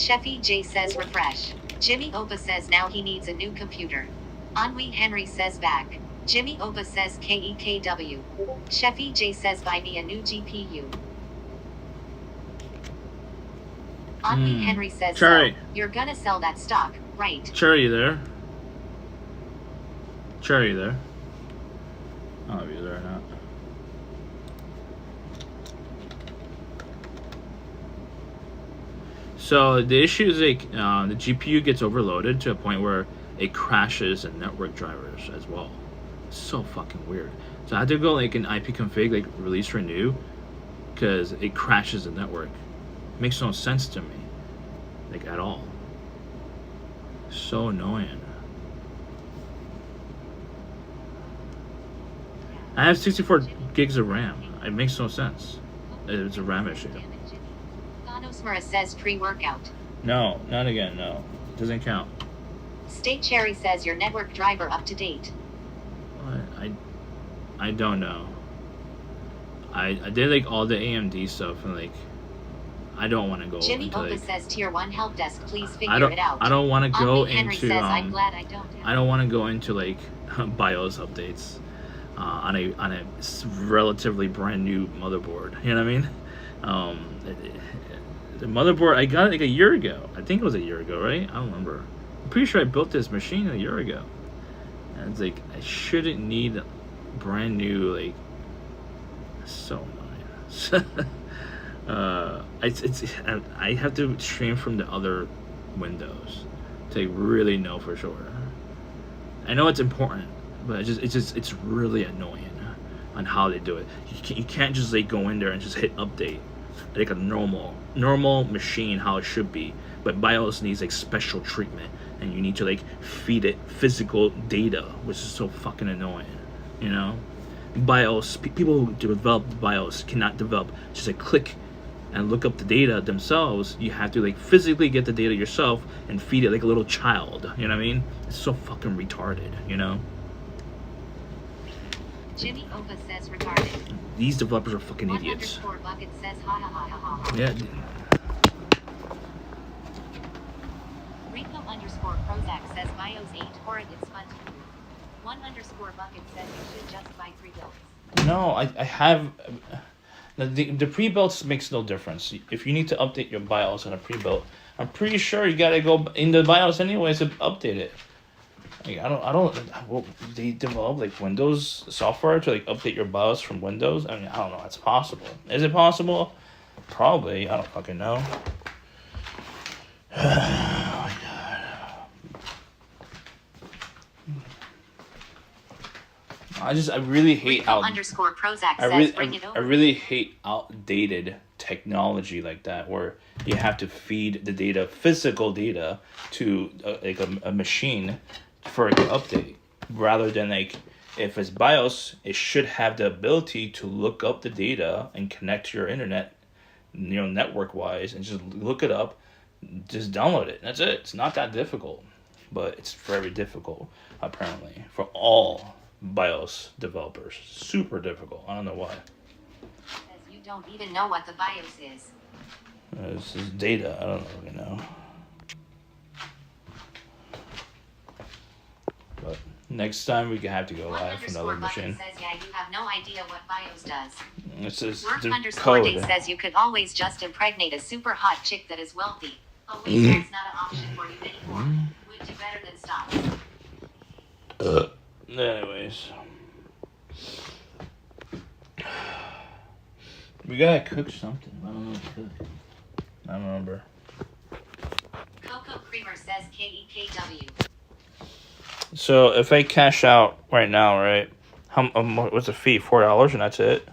Sheffy J says refresh. Jimmy Opa says now he needs a new computer. Ennui Henry says back. Jimmy Opa says KEKW. Sheffy J says buy me a new GPU. Ennui Henry says Cherry. so. You're gonna sell that stock, right? Cherry there. Cherry there. I don't know if you're there or not. So the issue is like the GPU gets overloaded to a point where it crashes in network drivers as well. It's so fucking weird. So I had to go like an IP config, like release renew, because it crashes the network. It makes no sense to me, like at all. So annoying. I have 64 gigs of RAM. It makes no sense. It's a RAM issue. Thanosmura says pre-workout. No, not again, no. Doesn't count. State Cherry says your network driver up to date. I don't know. I did like all the AMD stuff and like I don't want to go Jimmy into Opa like, sasse tier 1 help desk, please figure it out. I don't want to go Henry into says, I'm glad I don't have I don't want to go into like BIOS updates on a relatively brand new motherboard. You know what I mean? The motherboard I got it like a year ago. I think it was a year ago, right? I don't remember. I'm pretty sure I built this machine a year ago. And it's like I shouldn't need brand new like so annoying. I have to stream from the other windows to really know for sure. I know it's important, but it's really annoying on how they do it. You can't just like go in there and just hit update like a normal machine how it should be, but BIOS needs like special treatment and you need to like feed it physical data, which is so fucking annoying, you know. BIOS, people who develop BIOS cannot develop just a click and look up the data themselves. You have to like physically get the data yourself and feed it like a little child, you know what I mean? It's so fucking retarded, you know. Jimmy Opa says retarded. These developers are fucking idiots. Bucket says ha ha ha ha ha. Yeah. Rico Prozac says BIOS ain't horrid, it's fun to use. 1 Bucket says you should just buy pre-builts. No, I have the pre-builts makes no difference. If you need to update your BIOS on a pre-built, I'm pretty sure you gotta go in the BIOS anyways to update it. Like, I don't. Well, they develop like Windows software to like update your BIOS from Windows. I mean, I don't know. It's possible. Is it possible? Probably. I don't fucking know. Oh my god. I really hate Prozac says bring it over. I really hate outdated technology like that, where you have to feed the data, physical data, to like a machine for an update, rather than like if it's BIOS, it should have the ability to look up the data and connect to your internet, you know, network wise, and just look it up, just download it. That's it. It's not that difficult, but it's very difficult apparently for all BIOS developers. Super difficult. I don't know why. Because you don't even know what the BIOS is. This is data. I don't really know. But next time we have to go live for another machine. Says, yeah, you have no idea what BIOS does. This is Work the underscore code. date says you could always just impregnate a super hot chick that is wealthy. Oh wait, that's not an option for you anymore. Would do better than stop. Anyways. We gotta cook something. I don't know what to cook. I don't remember. Coco Creamer says KEKW. So if I cash out right now, right? What's the fee? $4 and that's it.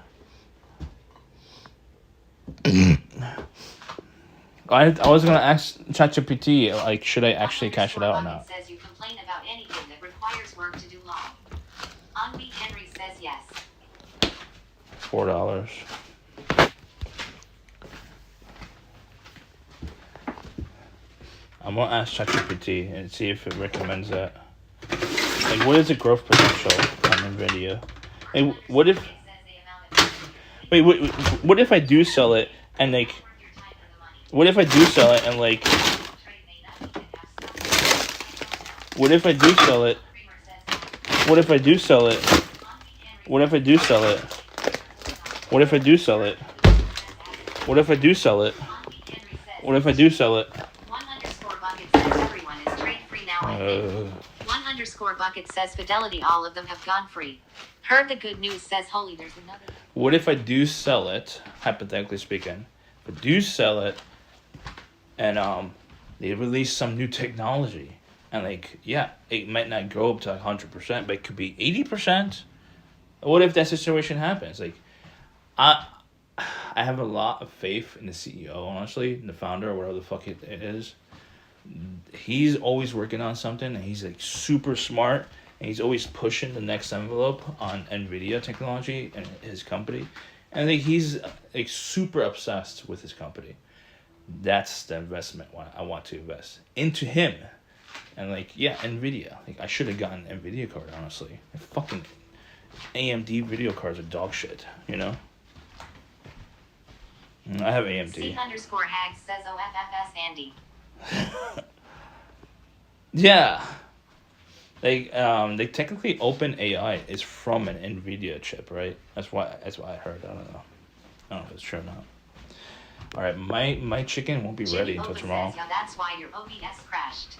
I was gonna ask ChatGPT, like, should I actually cash it out or not? Says you complain about anything that requires work to do long. Ennui Henry says yes. $4. I'm gonna ask ChatGPT and see if it recommends that. Like, what is the growth potential on NVIDIA? Like, what if? Wait, what if I do sell it and like? What if I do sell it and like What if I do sell it? What if I do sell it? What if I do sell it? What if I do sell it? What if I do sell it? What if I do sell it? One underscore bucket says everyone is trade free now. I think. One underscore bucket says Fidelity, all of them have gone free. Heard the good news says holy, there's another. What if I do sell it, hypothetically speaking, if I do sell it, and they release some new technology, and like, yeah, it might not go up to 100%, but it could be 80%. What if that situation happens? Like, I have a lot of faith in the CEO, honestly, in the founder or whatever the fuck it is. He's always working on something, and he's like super smart, and he's always pushing the next envelope on NVIDIA technology and his company. And I think he's like super obsessed with his company. That's the investment I want to invest into him. And like, yeah, NVIDIA. Like, I should have gotten an NVIDIA card, honestly. Fucking AMD video cards are dog shit, you know? I have AMD. C underscore Hags says OFFS Andy. Yeah. They technically OpenAI is from an NVIDIA chip, right? That's what I heard. I don't know if it's true or not. All right, my chicken won't be ready until tomorrow. Says, yeah, that's why your OBS crashed.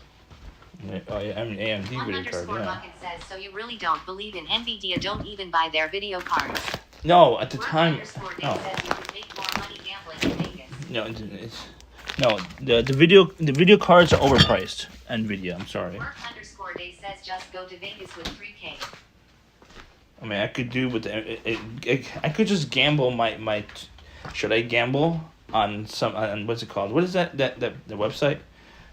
Oh yeah, I'm an AMD One video card. Yeah. bucket says, so you really don't believe in NVIDIA? Don't even buy their video cards. No, at the Work time. underscore Dave No. says you could make more money gambling in Vegas. No, the video cards are overpriced. NVIDIA, I'm sorry. Work underscore Dave says just go to Vegas with 3K. I mean, I could do with I could just gamble my. Should I gamble on what's it called? What is that the website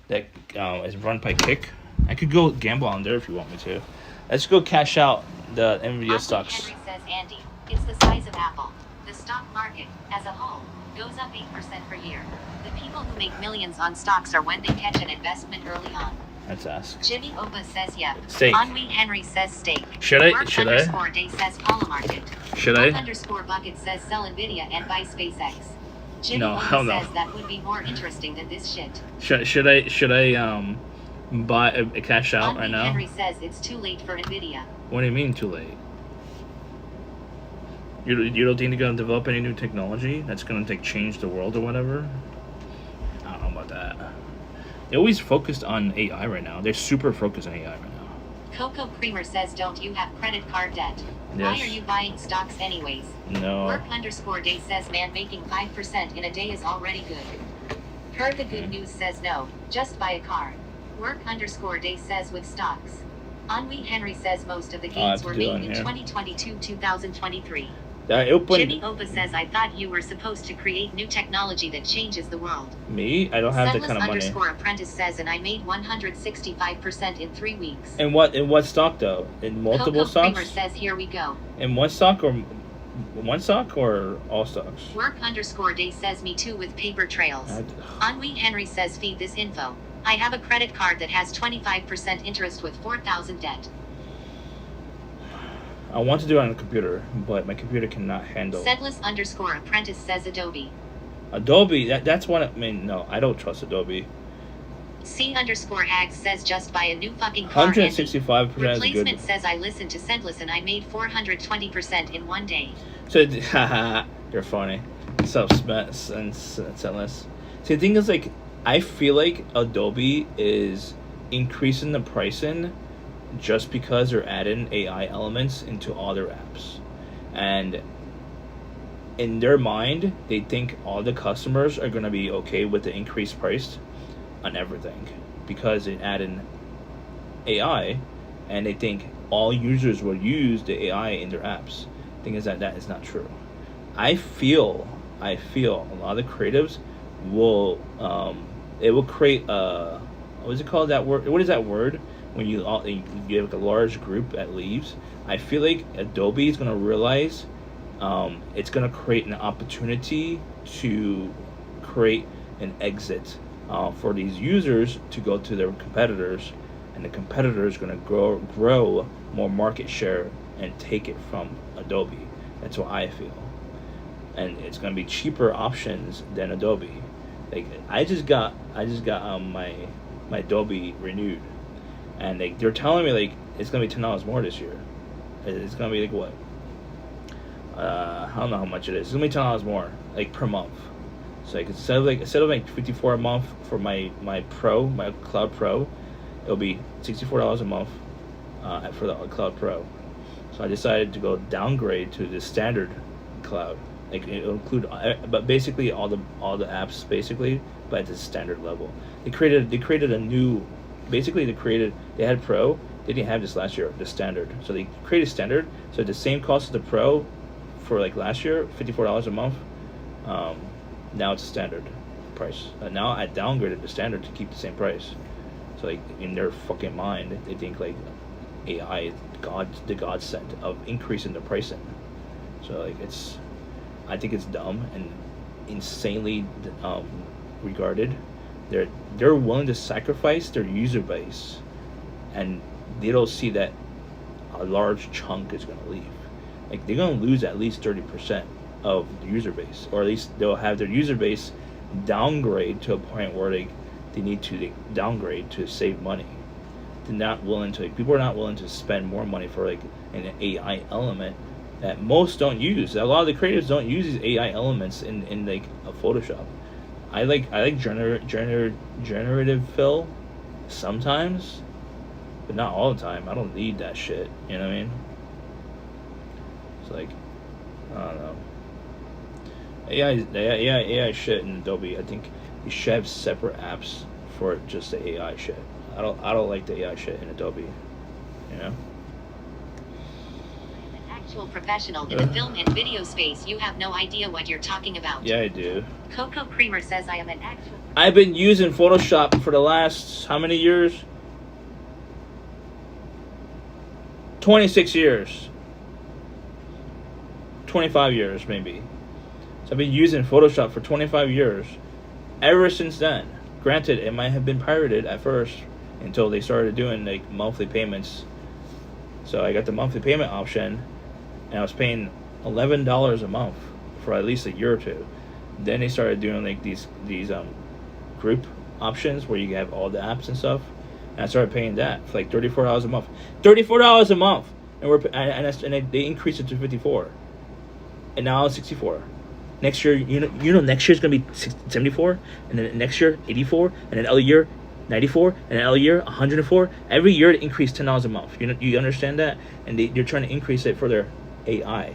that is run by Kick? I could go gamble on there if you want me to. Let's go cash out the NVIDIA stocks. Henry says, Andy, it's the size of Apple. The stock market, as a whole, goes up 8% per year. The people who make millions on stocks are when they catch an investment early on. Let's ask. Jimmy Oba says yep. Steak. Henri Henry says steak. Should I? Work Should I? underscore Day says Paula Market. Should Work I? underscore Bucket says sell Nvidia and buy SpaceX. Jimmy No, Oba hell no. says that would be more interesting than this shit. Should I buy a cash out right now? Henry says it's too late for Nvidia. What do you mean too late? You don't think they're gonna develop any new technology that's gonna change the world or whatever? I don't know about that. They're always focused on AI right now. They're super focused on AI right now. Coco Creamer says don't you have credit card debt? Why Yes. are you buying stocks anyways? No. Work underscore Day says man making 5% in a day is already good. Heard the good news says no, just buy a car. Work underscore Day says with stocks. Henri Henry says most of the gains were made in 2022-2023. Jimmy Oba says I thought you were supposed to create new technology that changes the world. Me? I don't have that kind of money. underscore Apprentice says and I made 165% in 3 weeks. In what stock though? In multiple Coco Creamer stocks? says here we go. In one stock or all stocks? Work underscore Day says me too with paper trails. Henri Henry says feed this info. I have a credit card that has 25% interest with 4,000 debt. I want to do it on a computer, but my computer cannot handle. Sedless underscore Apprentice says Adobe. Adobe, that's what I mean. No, I don't trust Adobe. C underscore Hags says just buy a new fucking car. 165% is Replacement good. says I listened to Sendless and I made 420% in 1 day. So, haha, you're funny. Subsmets and Sendless. See, the thing is, like, I feel like Adobe is increasing the pricing just because they're adding AI elements into all their apps. And in their mind, they think all the customers are going to be okay with the increased price on everything because they add in AI, and they think all users will use the AI in their apps. The thing is that is not true. I feel a lot of the creatives will it will create what is it called, that word? What is that word when you have like a large group that leaves? I feel like Adobe is going to realize it's going to create an opportunity to create an exit for these users to go to their competitors, and the competitors are going to grow more market share and take it from Adobe. That's what I feel. And it's going to be cheaper options than Adobe. Like I just got my Adobe renewed, and they're telling me like it's gonna be $10 more this year. It's gonna be like what? I don't know how much it is. It's gonna be $10 more like per month. So like instead of like $54 a month for my Cloud Pro, it'll be $64 a month for the Cloud Pro. So I decided to go downgrade to the standard cloud. Like it'll include, but basically all the apps basically, but at the standard level. They created a new, basically they had Pro. They didn't have this last year, the standard. So they created standard. So the same cost as the Pro for like last year, $54 a month. Now it's standard price. Now I downgraded the standard to keep the same price. So like in their fucking mind, they think like AI is the godsend of increasing the pricing. So like I think it's dumb and insanely regarded. They're willing to sacrifice their user base, and they don't see that a large chunk is going to leave. Like they're going to lose at least 30% of the user base, or at least they'll have their user base downgrade to a point where they need to downgrade to save money. People are not willing to spend more money for like an AI element that most don't use. A lot of the creatives don't use these AI elements in like a Photoshop. I like generative fill sometimes, but not all the time. I don't need that shit. You know what I mean? It's like, I don't know. AI shit in Adobe. I think you should have separate apps for just the AI shit. I don't like the AI shit in Adobe. You know? Actual professional in the film and video space, you have no idea what you're talking about. Yeah, I do. Coco Creamer says I am an actual. I've been using Photoshop for the last how many years? 26 years. 25 years maybe. So I've been using Photoshop for 25 years. Ever since then. Granted, it might have been pirated at first until they started doing like monthly payments. So I got the monthly payment option, and I was paying $11 a month for at least a year or two. Then they started doing like these group options where you have all the apps and stuff, and I started paying that for like $34 a month. $34 a month, and they increased it to $54, and now it's $64. Next year, you know, next year's gonna be $74, and then next year $84, and then another year $94, and another year $104. Every year it increased $10 a month. You understand that? And they're trying to increase it for their AI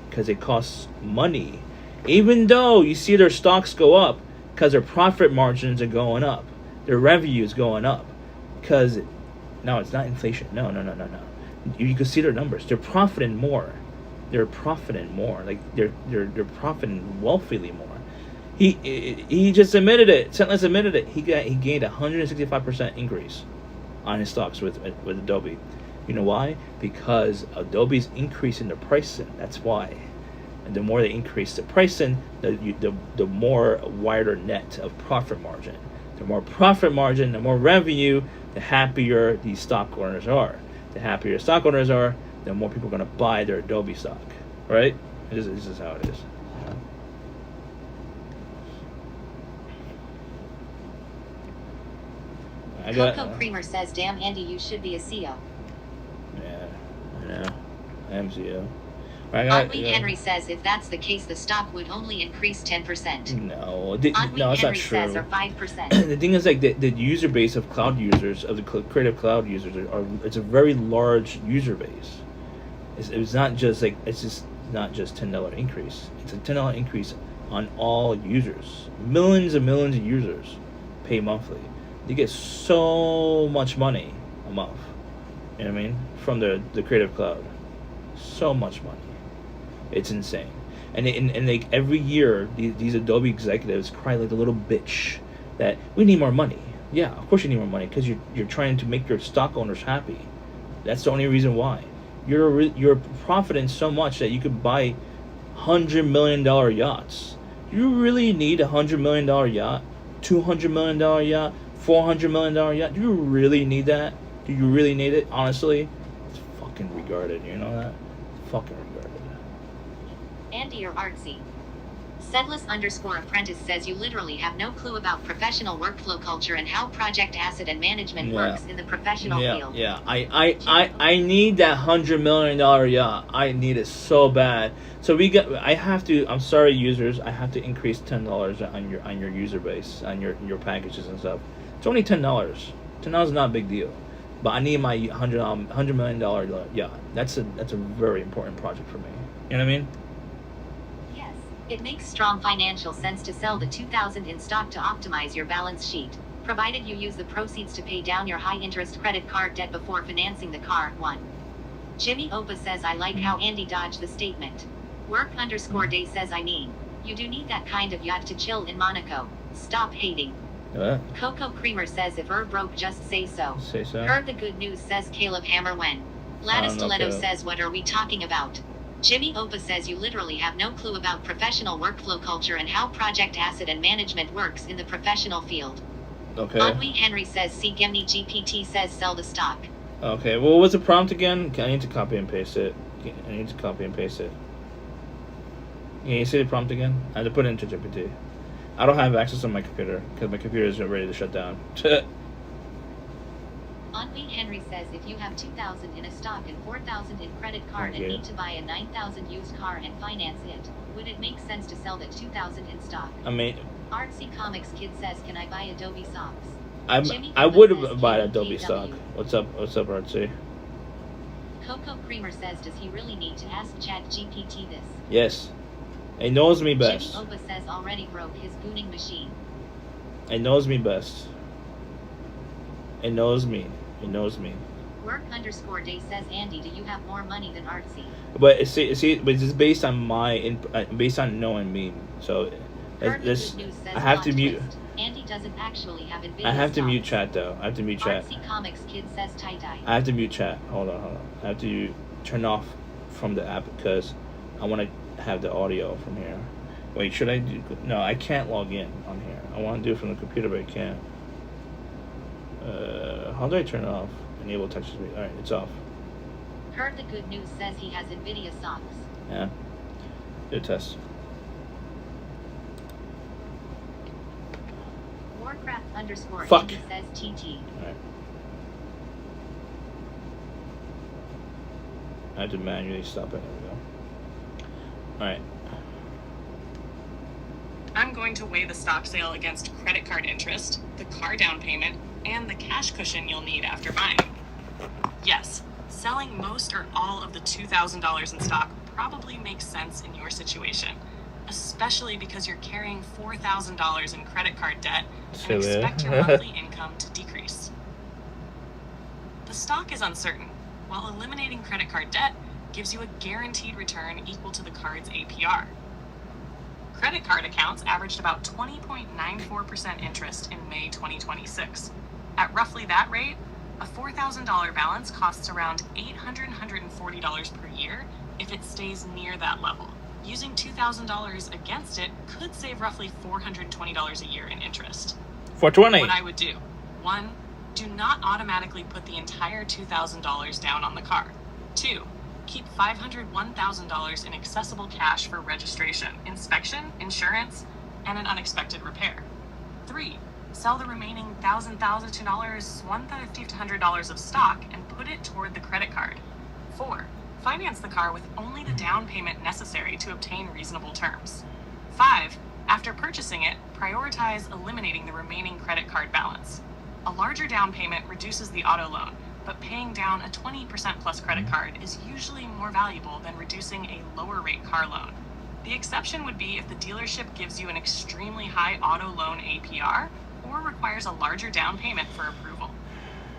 because it costs money. Even though you see their stocks go up because their profit margins are going up, their revenue is going up. Because no, it's not inflation. No. You can see their numbers. They're profiting more. Like they're profiting wealthily more. He just admitted it. Sentless admitted it. He gained 165% increase on his stocks with Adobe. You know why? Because Adobe's increasing the pricing. That's why. And the more they increase the pricing, the more wider net of profit margin. The more profit margin, the more revenue, the happier these stock owners are. The happier stock owners are, the more people are going to buy their Adobe stock. Right? This is how it is. Coco Creamer says, damn Andy, you should be a CEO. Yeah, I know. I am CEO. Henry Henry says, if that's the case, the stock would only increase 10%. No, it's not true. Says, or 5%. The thing is, like the user base of cloud users, of the Creative Cloud users, it's a very large user base. It's not just like not just $10 increase. It's a $10 increase on all users. Millions and millions of users pay monthly. They get so much money a month. You know what I mean? From the Creative Cloud. So much money. It's insane. And like every year, these Adobe executives cry like a little bitch that we need more money. Yeah, of course you need more money because you're trying to make your stock owners happy. That's the only reason why. You're profiting so much that you could buy $100 million yachts. Do you really need a $100 million yacht? $200 million yacht? $400 million yacht? Do you really need that? Do you really need it? Honestly, it's fucking regarded. You know that? Fucking regarded. Andy, you're artsy. Sedless_apprentice says you literally have no clue about professional workflow culture and how project asset and management works in the professional field. Yeah. I need that $100 million yacht. I need it so bad. So I have to. I'm sorry, users. I have to increase $10 on your user base, on your packages and stuff. It's only $10. $10 is not a big deal. But I need my $100 million yacht. That's a very important project for me. You know what I mean? Yes, it makes strong financial sense to sell the 2,000 in stock to optimize your balance sheet, provided you use the proceeds to pay down your high-interest credit card debt before financing the car. 1. Jimmy Opa says I like how Andy dodged the statement. Work_day says you do need that kind of yacht to chill in Monaco. Stop hating. Coco Creamer says if broke, just say so. Say so. Heard the good news says Caleb Hammer when. Lattice Stiletto says what are we talking about? Jimmy Opa says you literally have no clue about professional workflow culture and how project asset and management works in the professional field. Okay. Henry Henry says see Gemini GPT says sell the stock. Okay, well, what's the prompt again? I need to copy and paste it. Can you see the prompt again? I had to put it into GPT. I don't have access on my computer because my computer is ready to shut down. Henry Henry says if you have 2,000 in a stock and 4,000 in credit card and need to buy a 9,000 used car and finance it, would it make sense to sell the 2,000 in stock? I mean, Artsy Comics Kid says can I buy Adobe socks? I would buy Adobe stock. What's up, Artsy? Coco Creamer says does he really need to ask Chat GPT this? Yes. It knows me best. Jimmy Opa says already broke his gooning machine. It knows me best. It knows me. Work_day says Andy, do you have more money than Artsy? But it's based on based on knowing me. So this I have to mute. Andy doesn't actually have Nvidia. I have to stocks. mute chat though. I have to mute chat. Artsy Comics Kid says tie dye. I have to mute chat. Hold on. I have to turn off from the app because I want to have the audio from here. Wait, should I do? No, I can't log in on here. I want to do it from the computer, but I can't. How do I turn it off? Enable text speech. All right, it's off. Heard the good news says he has Nvidia socks. Yeah. Do a test. Warcraft_Fuck says TT. Alright. I had to manually stop it. There we go. Alright. I'm going to weigh the stock sale against credit card interest, the car down payment, and the cash cushion you'll need after buying. Yes, selling most or all of the $2,000 in stock probably makes sense in your situation, especially because you're carrying $4,000 in credit card debt and expect your monthly income to decrease. The stock is uncertain, while eliminating credit card debt gives you a guaranteed return equal to the card's APR. Credit card accounts averaged about 20.94% interest in May 2026. At roughly that rate, a $4,000 balance costs around $140 per year if it stays near that level. Using $2,000 against it could save roughly $420 a year in interest. $420. What I would do: 1, do not automatically put the entire $2,000 down on the car. 2, keep $501,000 in accessible cash for registration, inspection, insurance, and an unexpected repair. 3, sell the remaining $1,000, $150 to $100 of stock and put it toward the credit card. 4, finance the car with only the down payment necessary to obtain reasonable terms. 5, after purchasing it, prioritize eliminating the remaining credit card balance. A larger down payment reduces the auto loan, but paying down a 20% plus credit card is usually more valuable than reducing a lower rate car loan. The exception would be if the dealership gives you an extremely high auto loan APR or requires a larger down payment for approval.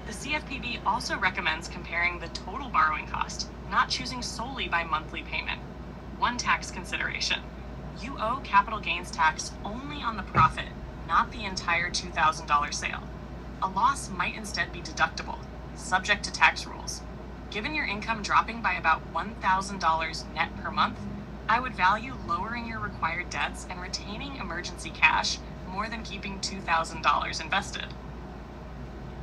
The CFPB also recommends comparing the total borrowing cost, not choosing solely by monthly payment. One tax consideration: you owe capital gains tax only on the profit, not the entire $2,000 sale. A loss might instead be deductible, subject to tax rules. Given your income dropping by about $1,000 net per month, I would value lowering your required debts and retaining emergency cash more than keeping $2,000 invested.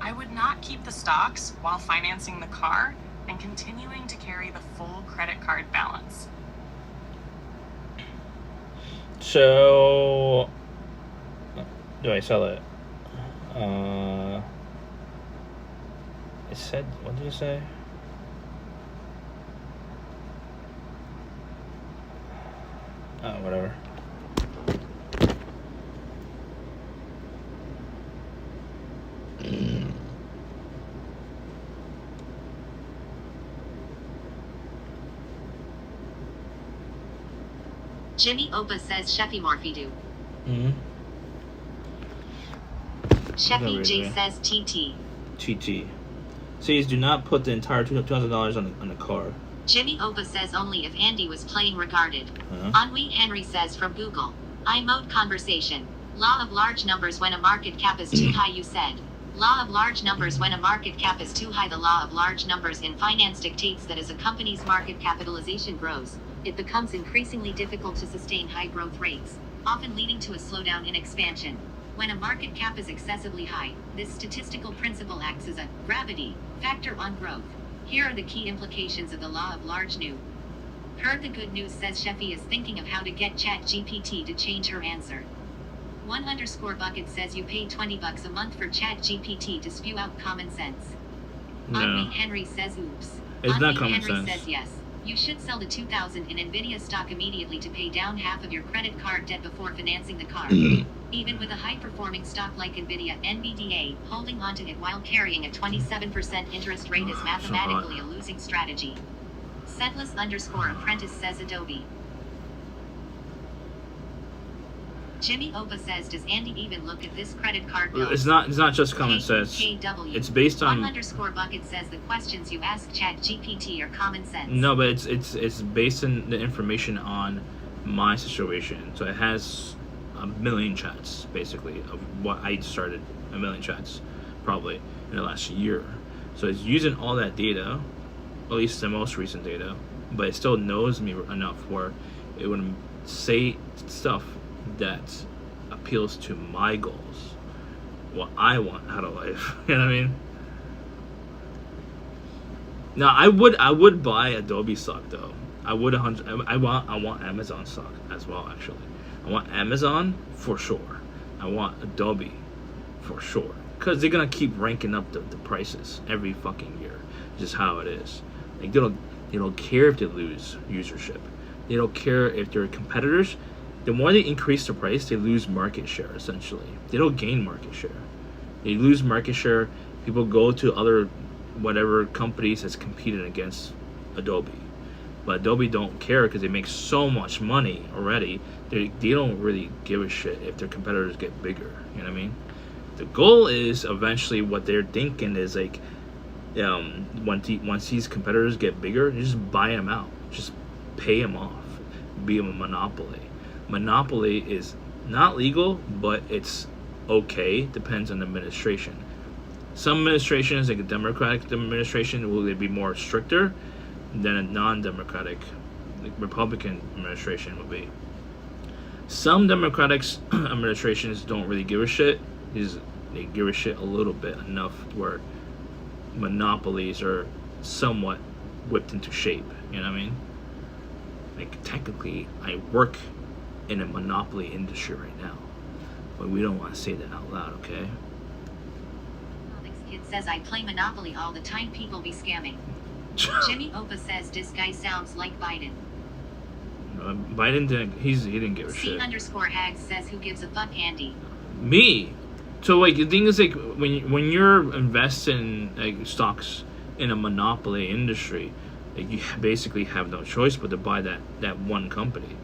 I would not keep the stocks while financing the car and continuing to carry the full credit card balance. So, do I sell it? It said, what did it say? Oh, whatever. Jimmy Opa says Sheffy Morphidu. Mm-hmm. Sheffy J says TT. TT. Says do not put the entire $2,000 on the car. Jimmy Opa says only if Andy was playing regarded. Henri Henry says from Google. I mode conversation. Law of large numbers when a market cap is too high, you said. Law of large numbers when a market cap is too high. The law of large numbers in finance dictates that as a company's market capitalization grows, it becomes increasingly difficult to sustain high growth rates, often leading to a slowdown in expansion. When a market cap is excessively high, this statistical principle acts as a gravity factor on growth. Here are the key implications of the law of large nu. Heard the good news says Sheffy is thinking of how to get ChatGPT to change her answer. 1_bucket says you pay $20 a month for ChatGPT to spew out common sense. No. Henri Henry says oops. It's not Henri common Henry sense. says yes. You should sell the $2,000 in Nvidia stock immediately to pay down half of your credit card debt before financing the car. Even with a high-performing stock like Nvidia, NVDA, holding onto it while carrying a 27% interest rate is mathematically a losing strategy. Setless_apprentice says Adobe. Jimmy Opa says, does Andy even look at this credit card bill? It's not just common sense. KKW. It's based on 1_bucket says the questions you ask ChatGPT are common sense. No, but it's based on the information on my situation. So it has a million chats basically of what I started, a million chats probably in the last year. So it's using all that data, at least the most recent data, but it still knows me enough where it would say stuff that appeals to my goals, what I want out of life. You know what I mean? Now I would buy Adobe stock though. I want Amazon stock as well. Actually, I want Amazon for sure. I want Adobe for sure, because they're gonna keep ranking up the prices every fucking year. Just how it is. Like they don't care if they lose usership. They don't care if their competitors. The more they increase the price, they lose market share, essentially. They don't gain market share. They lose market share. People go to other whatever companies that's competing against Adobe. But Adobe don't care because they make so much money already. They don't really give a shit if their competitors get bigger. You know what I mean? The goal is eventually what they're thinking is like, once these competitors get bigger, you just buy them out. Just pay them off. Be a monopoly. Monopoly is not legal, but it's okay. Depends on the administration. Some administrations, like a Democratic administration, will be more stricter than a non-Democratic, like Republican administration would be. Some Democratic administrations don't really give a shit. They give a shit a little bit, enough where monopolies are somewhat whipped into shape. You know what I mean? Like technically, I work in a monopoly industry right now, but we don't want to say that out loud, okay? Alex Kid says I play Monopoly all the time. People be scamming. Jimmy Opa says this guy sounds like Biden. Biden didn't. He didn't give a shit. C_Hags says who gives a fuck, Andy? Me. So like the thing is like when you're investing like stocks in a monopoly industry, like, you basically have no choice but to buy that one company.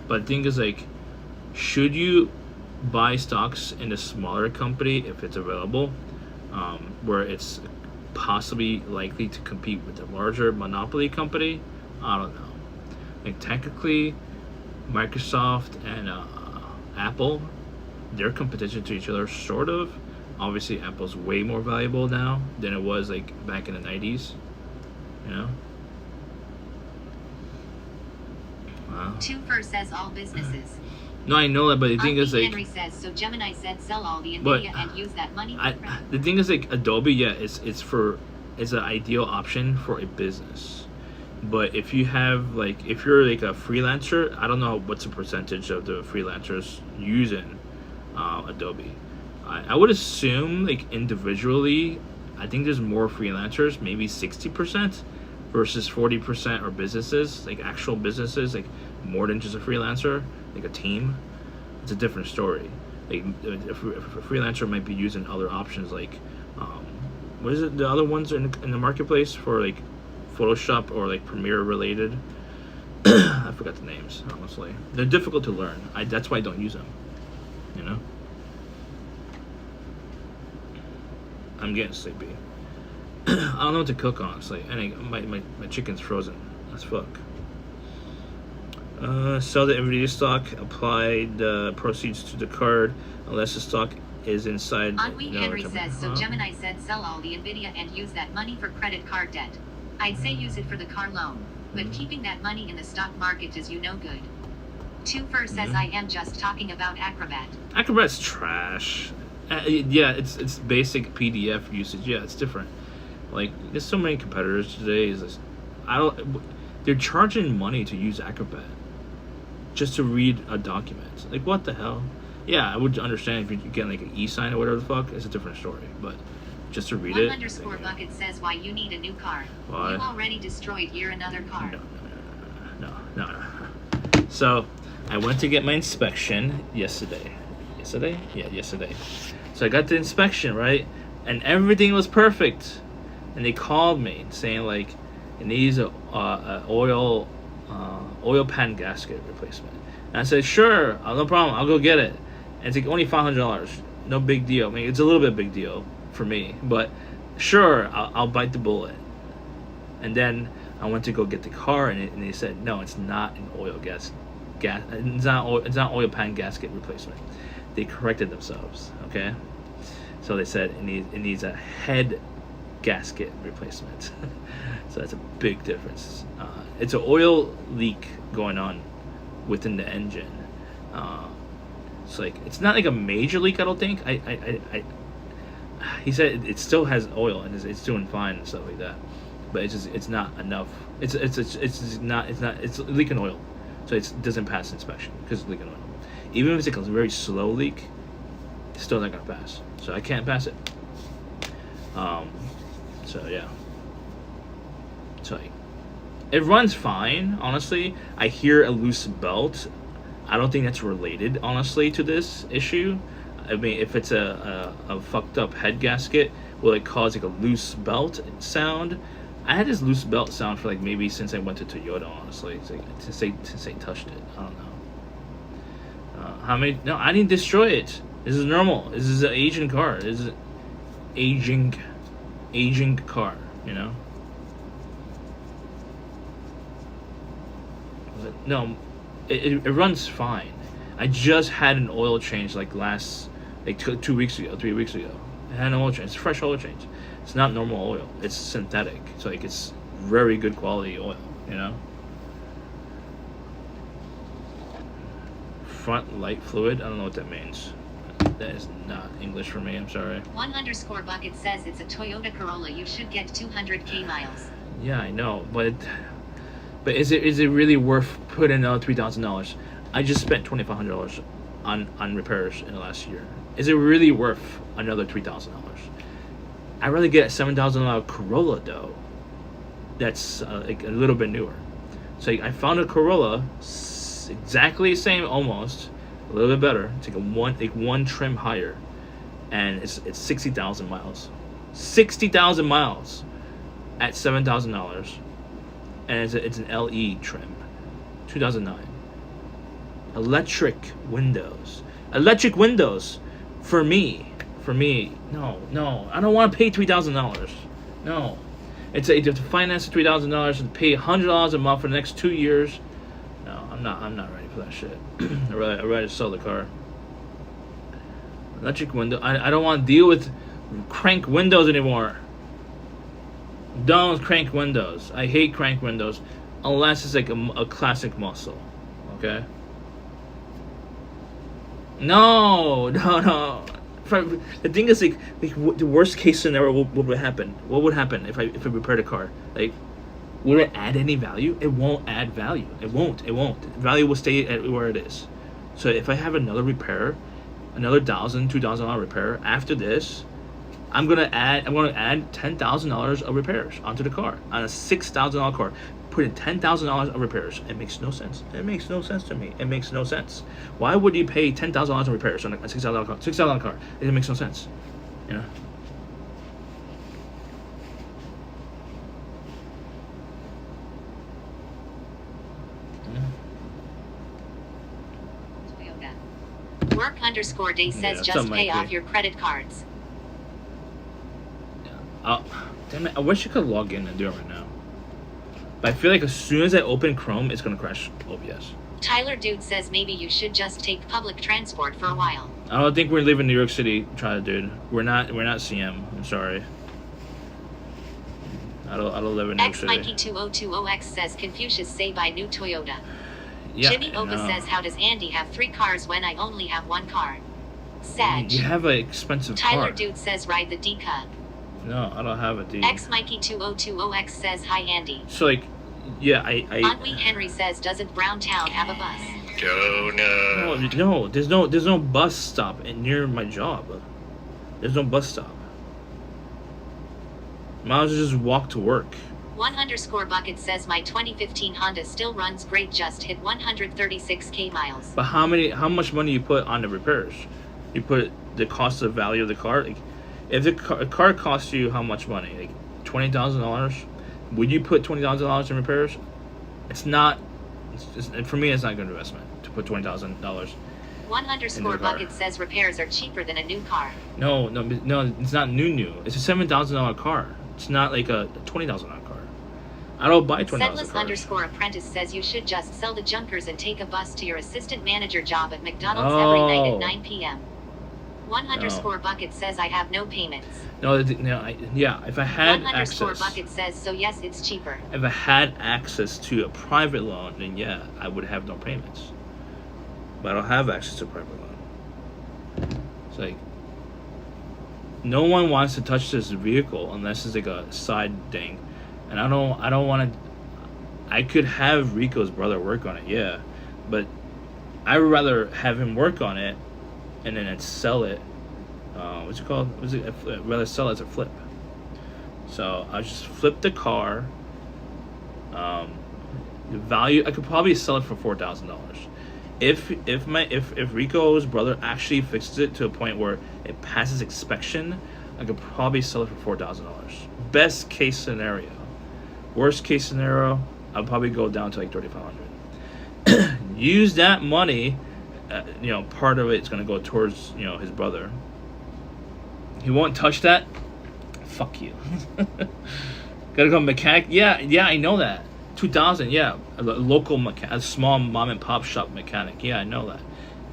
But the thing is like, should you buy stocks in a smaller company if it's available, where it's possibly likely to compete with a larger monopoly company? I don't know. Like technically, Microsoft and Apple, they're competition to each other, sort of. Obviously, Apple's way more valuable now than it was like back in the 90s. You know? Wow. Twofer says all businesses. No, I know that, but the thing is like, Henry says so. Gemini said sell all the Nvidia and use that money. The thing is like Adobe, yeah, it's an ideal option for a business. But if you have like, if you're like a freelancer, I don't know what's the percentage of the freelancers using Adobe. I would assume like individually, I think there's more freelancers, maybe 60% versus 40% are businesses, like actual businesses, like more than just a freelancer, like a team. It's a different story. Like if a freelancer might be using other options like, what is it? The other ones in the marketplace for like Photoshop or like Premiere related. I forgot the names, honestly. They're difficult to learn. That's why I don't use them. You know? I'm getting sleepy. I don't know what to cook, honestly. And my chicken's frozen as fuck. Sell the everyday stock. Apply the proceeds to the card unless the stock is inside. Henry says, so Gemini said sell all the Nvidia and use that money for credit card debt. I'd say use it for the car loan, but keeping that money in the stock market is no good. Twofer says I am just talking about Acrobat. Acrobat's trash. Yeah, it's basic PDF usage. Yeah, it's different. Like there's so many competitors today. They're charging money to use Acrobat just to read a document. Like what the hell? Yeah, I would understand if you get like an e-sign or whatever the fuck. It's a different story, but just to read it. _bucket says why you need a new car. Why? You already destroyed another car. No. So I went to get my inspection yesterday. Yesterday? Yeah, yesterday. So I got the inspection, right? And everything was perfect. And they called me saying like it needs a oil pan gasket replacement. And I said, sure, no problem, I'll go get it. And it's like only $500, no big deal. I mean, it's a little bit big deal for me, but sure, I'll bite the bullet. And then I went to go get the car, and they said, no, it's not an it's not oil pan gasket replacement. They corrected themselves, okay? So they said it needs a head gasket replacement. So that's a big difference. It's an oil leak going on within the engine. It's like it's not like a major leak, I don't think. He said it still has oil and it's doing fine and stuff like that, but it's not enough. It's leaking oil, so it doesn't pass inspection because it's leaking oil. Even if it's like a very slow leak, it's still not gonna pass. So I can't pass it. So yeah. So it runs fine, honestly. I hear a loose belt. I don't think that's related, honestly, to this issue. I mean, if it's a fucked up head gasket, will it cause like a loose belt sound? I had this loose belt sound for like maybe since I went to Toyota, honestly. It's like, since I touched it. I don't know. No, I didn't destroy it. This is normal. This is an Asian car. This is an aging car, you know? But no, it runs fine. I just had an oil change like 2 weeks ago, 3 weeks ago. I had an oil change. It's fresh oil change. It's not normal oil. It's synthetic. So like it's very good quality oil, you know? Front light fluid. I don't know what that means. That is not English for me. I'm sorry. _bucket says it's a Toyota Corolla. You should get 200k miles. Yeah, I know, but is it really worth putting another $3,000? I just spent $2,500 on repairs in the last year. Is it really worth another $3,000? I'd rather get a $7,000 Corolla though. That's like a little bit newer. So I found a Corolla, exactly the same, almost a little bit better. It's like one trim higher, and it's 60,000 miles. 60,000 miles at $7,000, and it's an LE trim, 2009. Electric windows for me. No, I don't want to pay $3,000. No, you have to finance $3,000 and pay $100 a month for the next 2 years. No, I'm not ready for that shit. I'd rather sell the car. Electric window. I don't want to deal with crank windows anymore. I'm done with crank windows. I hate crank windows unless it's like a classic muscle. Okay. No. The thing is, like the worst case scenario, what would happen? What would happen if I repaired a car? Like, Will it add any value? It won't add value. It won't. Value will stay at where it is. So if I have another repair, another $1,000-$2,000 repair after this, I'm gonna add $10,000 of repairs onto the car on a $6,000 car. Put in $10,000 of repairs. It makes no sense. It makes no sense to me. It makes no sense. Why would you pay $10,000 of repairs on a $6,000 car? $6,000 car. It makes no sense. You know. Toyota. Work_day says Yeah, just pay Mikey. off your credit cards. Damn it! I wish I could log in and do it right now. But I feel like as soon as I open Chrome, it's gonna crash OBS. Tyler Dude says maybe you should just take public transport for a while. I don't think we're living in New York City, Dude. We're not CM. I'm sorry. I don't live in New York X City. Mikey 2020X says Confucius say buy new Toyota. Yeah, Jimmy Oba no. says how does Andy have 3 cars when I only have 1 car? Sag. You have an expensive Tyler car. Dude says ride the D Cup. No, I don't have a D. X Mikey 2020X says hi Andy. So like, yeah, Henry Henry says doesn't Browntown have a bus? No, there's no bus stop near my job. There's no bus stop. Might as well just walk to work. 1_bucket says my 2015 Honda still runs great, just hit 136k miles. But how much money you put on the repairs? You put the cost of value of the car. Like, if the car costs you how much money? Like $20,000. Would you put $20,000 in repairs? It's not. For me, it's not a good investment to put $20,000. 1_bucket says repairs are cheaper than a new car. No, it's not new. It's a $7,000 car. It's not like a $20,000 car. I don't buy $20,000 cars. _apprentice says you should just sell the junkers and take a bus to your assistant manager job at McDonald's every night at 9 p.m. 1_bucket says I have no payments. If I had 1_bucket access. says so yes, it's cheaper. If I had access to a private loan, then yeah, I would have no payments. But I don't have access to a private loan. It's like no one wants to touch this vehicle unless it's like a side thing, and I don't want to. I could have Rico's brother work on it, yeah, but I would rather have him work on it and then sell it. What's it called? I'd rather sell it as a flip. So I just flip the car. The value, I could probably sell it for $4,000. If Rico's brother actually fixes it to a point where it passes inspection, I could probably sell it for $4,000. Best case scenario. Worst case scenario, I'll probably go down to like $3,500. Use that money. Part of it's gonna go towards his brother. He won't touch that. Fuck you. Gotta go mechanic. Yeah, I know that. 2000. Yeah, a local mechanic, a small mom and pop shop mechanic. Yeah, I know that.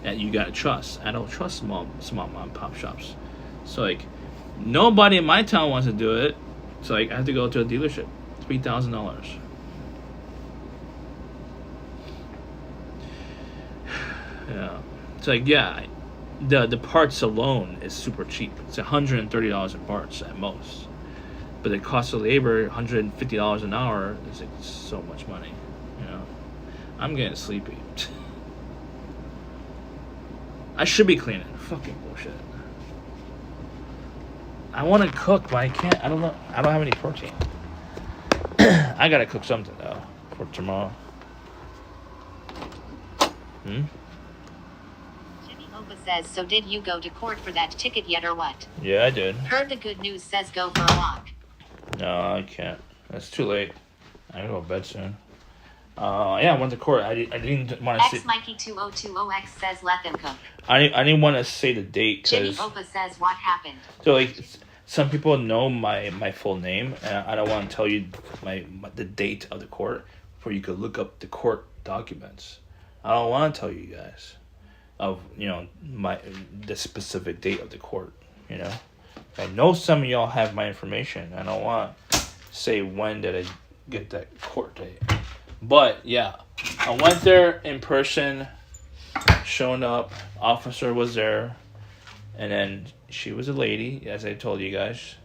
And you gotta trust. I don't trust small mom and pop shops. So like, nobody in my town wants to do it. So like, I have to go to a dealership. $3,000. Yeah. It's like, yeah, the parts alone is super cheap. It's $130 in parts at most. But the cost of labor, $150 an hour, is like so much money. I'm getting sleepy. I should be cleaning. Fucking bullshit. I want to cook, but I can't. I don't know. I don't have any protein. I gotta cook something though for tomorrow. Jimmy Oba says, so did you go to court for that ticket yet or what? Yeah, I did. Heard the good news says go for a walk. No, I can't. That's too late. I gotta go to bed soon. I went to court. I didn't want to say. X Mikey 2020X says let them cook. I didn't want to say the date Jimmy because. Oba says what happened. So like, some people know my full name, and I don't want to tell you the date of the court, before you could look up the court documents. I don't want to tell you guys of the specific date of the court. I know some of y'all have my information. I don't want to say when did I get that court date. But yeah, I went there in person, showing up, officer was there, and then she was a lady, as I told you guys.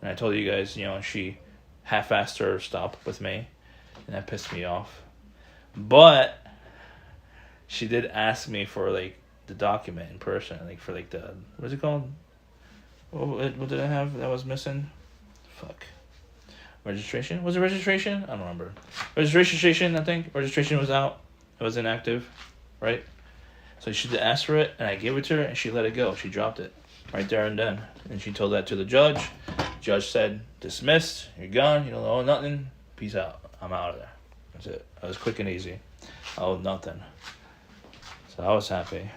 And I told you guys, she half-assed her stop with me. and that pissed me off. But she did ask me for like the document in person, like for like the what's it called? What did I have that was missing? Fuck. Registration? Was it registration? I don't remember. Registration, I think. Registration was out. It was inactive, right? So she did ask for it, and I gave it to her, and she let it go. She dropped it right there and then. And she told that to the judge. Judge said, dismissed. You're gone. You don't owe nothing. Peace out. I'm out of there. That's it. That was quick and easy. I owed nothing. So I was happy.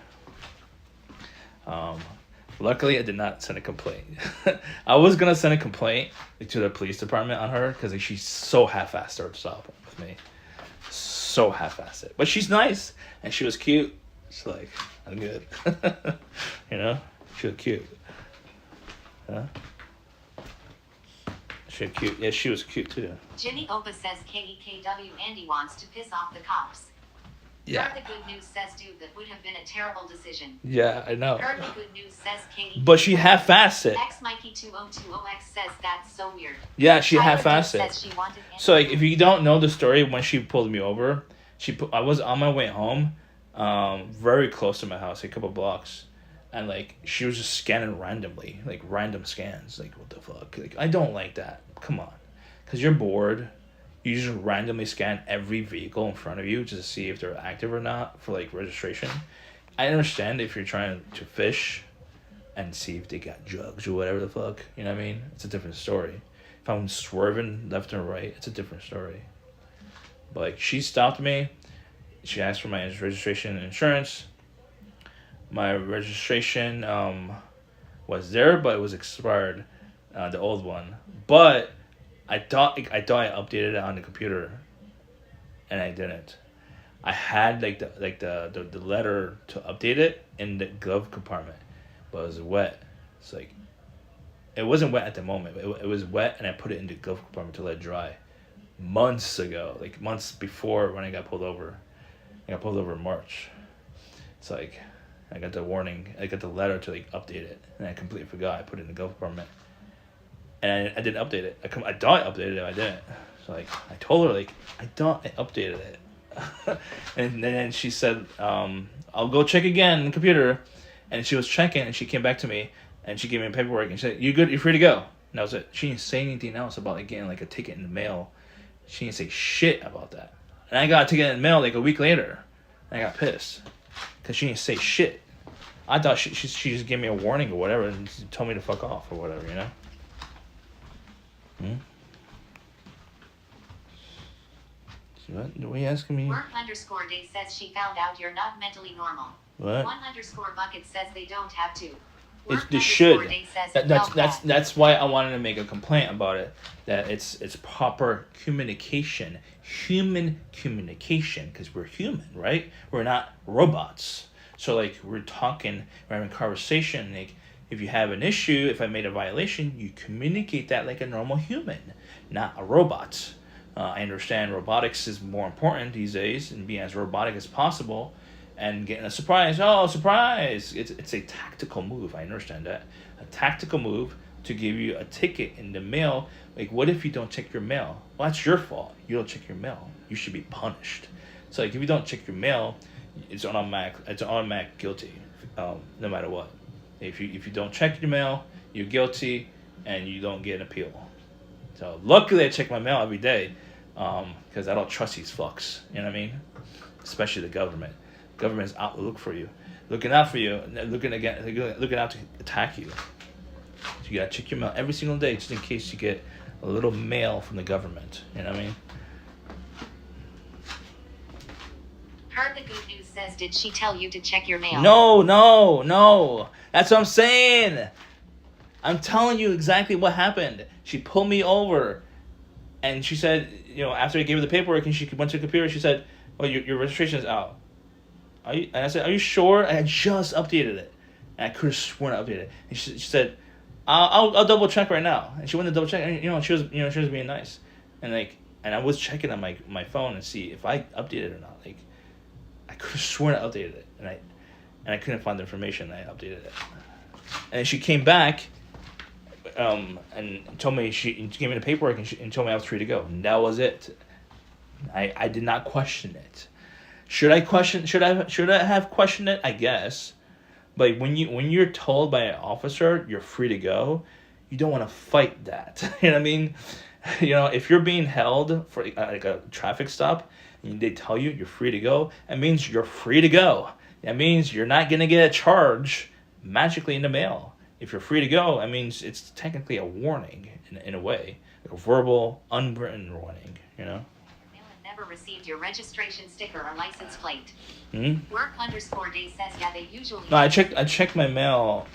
Luckily, I did not send a complaint. I was going to send a complaint to the police department on her because she's so half-assed her stop with me. So half-assed. But she's nice, and she was cute. She's like, I'm good. You know? She was cute. Huh? She was cute. Yeah, she was cute, too. Jimmy Opa says KEKW Andy wants to piss off the cops. Yeah. Heard the good news says, dude, that would have been a terrible decision. Yeah, I know. Heard the good news says KEKW. But she half-assed it. X Mikey 2020X says that's so weird. Yeah, she Tyler half-assed Duke it. says she wanted So, like, if you don't know the story, when she pulled me over, I was on my way home, very close to my house, a couple blocks, and like she was just scanning randomly, like random scans. Like, what the fuck? Like, I don't like that. Come on, because you're bored. You just randomly scan every vehicle in front of you just to see if they're active or not for like registration. I understand if you're trying to fish and see if they got drugs or whatever the fuck. You know what I mean? It's a different story. If I'm swerving left and right, it's a different story. But like, she stopped me. She asked for my registration and insurance. My registration was there, but it was expired, the old one. But I thought I updated it on the computer, and I didn't. I had like the letter to update it in the glove compartment, but it was wet. It's like it wasn't wet at the moment. It was wet, and I put it in the glove compartment to let it dry. Months ago, like months before when I got pulled over. I got pulled over in March. It's like I got the warning. I got the letter to like update it, and I completely forgot. I put it in the glove compartment. And I didn't update it. I thought I updated it, I didn't. So like I told her like I thought I updated it. And then she said, I'll go check again on the computer. And she was checking, and she came back to me, and she gave me paperwork, and she said, "You good? You're free to go." And that was it. She didn't say anything else about like getting like a ticket in the mail. She didn't say shit about that. And I got a ticket in the mail like a week later. And I got pissed because she didn't say shit. I thought she just gave me a warning or whatever and told me to fuck off or whatever, you know? What? What are you asking me? Work_day says she found out you're not mentally normal. What? One_bucket says they don't have to. They should. Work_day says That's why I wanted to make a complaint about it. That it's proper communication, human communication, because we're human, right? We're not robots. So like we're talking, we're having a conversation. Like if you have an issue, if I made a violation, you communicate that like a normal human, not a robot. I understand robotics is more important these days, and being as robotic as possible. And getting a surprise. Oh, surprise! It's a tactical move. I understand that. A tactical move to give you a ticket in the mail. Like, what if you don't check your mail? Well, that's your fault. You don't check your mail. You should be punished. So, like, if you don't check your mail, it's automatic guilty, no matter what. If you don't check your mail, you're guilty, and you don't get an appeal. So, luckily, I check my mail every day, because I don't trust these fucks. You know what I mean? Especially the government. Government is out to look for you, looking out for you, looking out to attack you. So you gotta check your mail every single day, just in case you get a little mail from the government. You know what I mean? Heard the good news says, did she tell you to check your mail? No. That's what I'm saying. I'm telling you exactly what happened. She pulled me over, and she said, after I gave her the paperwork, and she went to the computer, she said, "Well, your registration is out." And I said, "Are you sure?" I had just updated it, and I could have sworn I updated it. And she said, "I'll double check right now." And she went to double check, and she was being nice, and I was checking on my phone and see if I updated it or not. Like, I could have sworn I updated it, and I couldn't find the information that I updated it. And then she came back, and told me she gave me the paperwork and told me I was free to go. And that was it. I did not question it. Should I have questioned it? I guess. But when you're told by an officer you're free to go, you don't want to fight that. You know what I mean? If you're being held for like a traffic stop and they tell you you're free to go, that means you're free to go. That means you're not gonna get a charge magically in the mail. If you're free to go, that means it's technically a warning in a way, like a verbal, unwritten warning. Mail and never received your registration sticker or license plate. Work_day says yeah they usually. No, I checked my mail.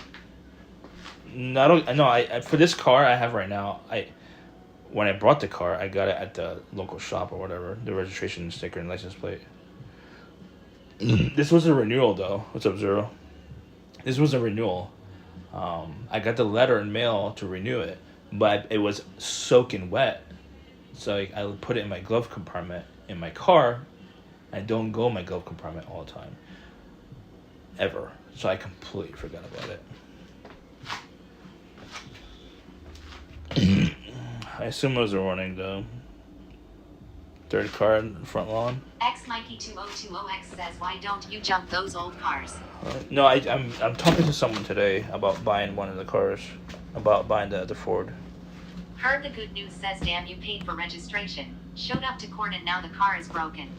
No, I for this car I have right now. When I brought the car, I got it at the local shop or whatever. The registration sticker and license plate. This was a renewal though. What's up, Zero? This was a renewal. I got the letter in mail to renew it, but it was soaking wet. So I put it in my glove compartment in my car. I don't go in my glove compartment all the time. Ever. So I completely forgot about it. I assume it was a warning though. Third car in the front lawn. XMikey2020X says why don't you jump those old cars? No, I'm talking to someone today about buying one of the cars. About buying the Ford. Heard the good news says damn you paid for registration. Showed up to court and now the car is broken.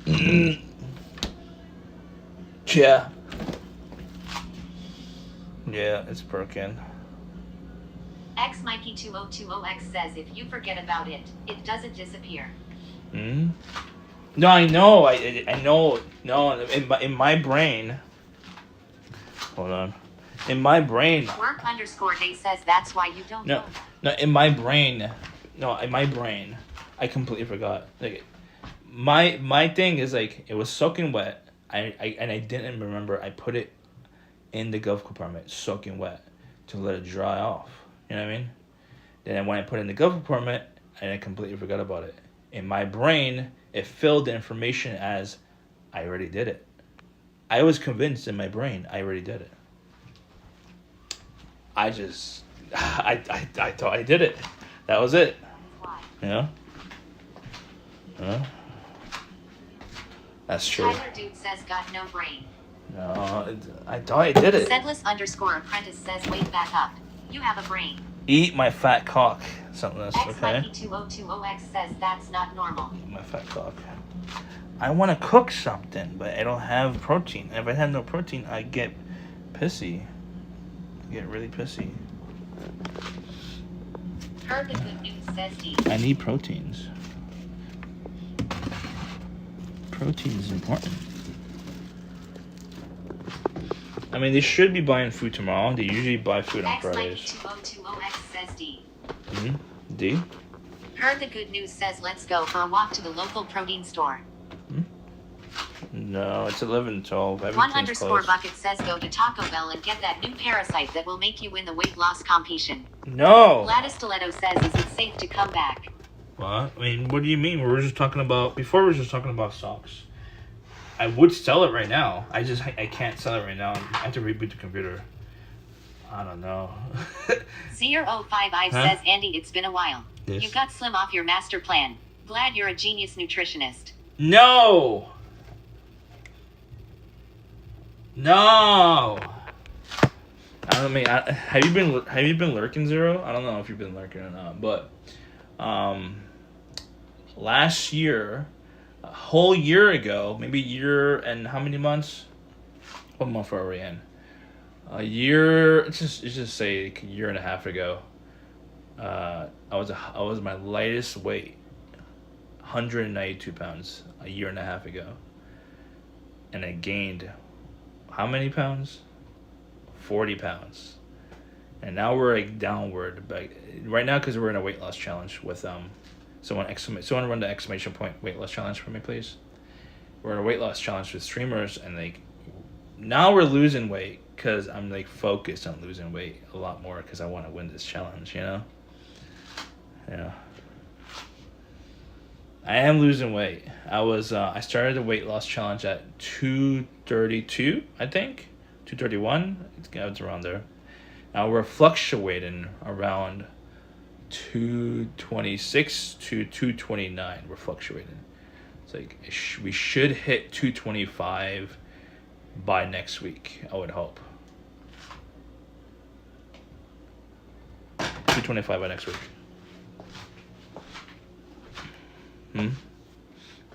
Yeah. Yeah, it's broken. XMikey2020X says if you forget about it, it doesn't disappear. No, I know. I know. No, in my brain. Hold on. In my brain. Work_day says that's why you don't know. No, in my brain. No, in my brain, I completely forgot. Like, my thing is like it was soaking wet. I didn't remember. I put it in the glove compartment, soaking wet, to let it dry off. You know what I mean? Then when I put it in the glove compartment, I completely forgot about it. In my brain, it filled the information as I already did it. I was convinced in my brain I already did it. I thought I did it. That was it. Yeah. That's true. Tyler Dude says got no brain. No, I thought I did it. Sedless_apprentice says wake back up. You have a brain. Eat my fat cock. Something else, okay? XMikey2020X says that's not normal. Eat my fat cock. I want to cook something, but I don't have protein. If I have no protein, I get pissy. I get really pissy. Heard the good news says D. I need proteins. Protein is important. I mean, they should be buying food tomorrow. They usually buy food on Fridays. XMikey2020X says D. D? Heard the good news says let's go for a walk to the local protein store. No, it's 11:12. One_bucket says go to Taco Bell and get that new parasite that will make you win the weight loss competition. No! Gladys Stiletto says is it safe to come back? What? I mean, what do you mean? Before we were just talking about socks. I would sell it right now. I can't sell it right now. I have to reboot the computer. I don't know. 055 says Andy, it's been a while. Yes. You got slim off your master plan. Glad you're a genius nutritionist. No! No! I don't mean. Have you been lurking, Zero? I don't know if you've been lurking or not, but last year, a whole year ago, maybe a year and how many months? What month are we in? A year. Let's just say a year and a half ago. I was my lightest weight, 192 pounds a year and a half ago, and I gained how many pounds? 40 pounds, and now we're like downward. But right now, because we're in a weight loss challenge with someone run the exclamation point weight loss challenge for me, please. We're in a weight loss challenge with streamers, and like now we're losing weight because I'm like focused on losing weight a lot more because I want to win this challenge. You know. Yeah. I am losing weight. I started the weight loss challenge at 232, I think. 231. It's around there. Now we're fluctuating around 226 to 229. We're fluctuating. It's like we should hit 225 by next week. I would hope. 225 by next week. In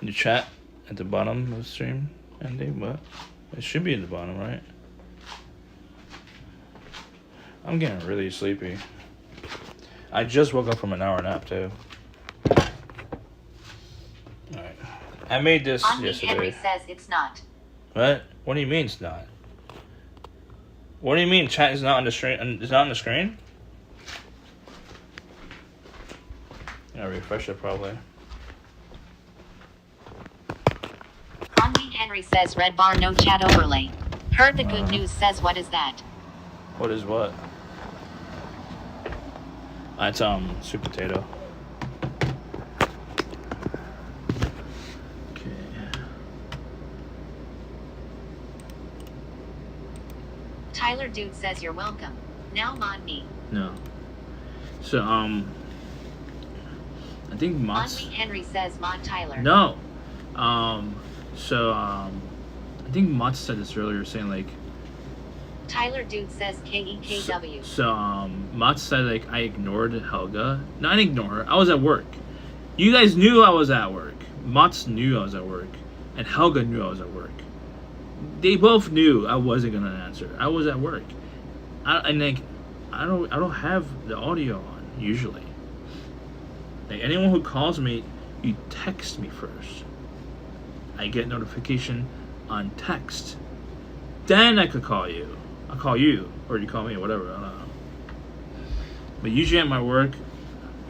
the chat at the bottom of the stream, Andy, what? It should be at the bottom, right? I'm getting really sleepy. I just woke up from an hour nap too. Alright. I made this yesterday. Henry says it's not. What? What do you mean it's not? What do you mean chat is not on the screen? It's not on the screen? I'll refresh it probably. Only Henry says red bar no chat overlay. Heard the good news says what is that? What is what? That's sweet potato. Okay. Tyler Dude says you're welcome. Now mod me. No. So I think Mott's. Only Henry says mod Tyler. No. I think Mott said this earlier, saying like. Tyler Dude says KEKW. So Mott said like I ignored Helga. No, I didn't ignore her. I was at work. You guys knew I was at work. Mott knew I was at work, and Helga knew I was at work. They both knew I wasn't gonna answer. I was at work. I don't have the audio on usually. Like anyone who calls me, you text me first. I get notification on text. Then I could call you. I'll call you, or you call me, or whatever. I don't know. But usually at my work,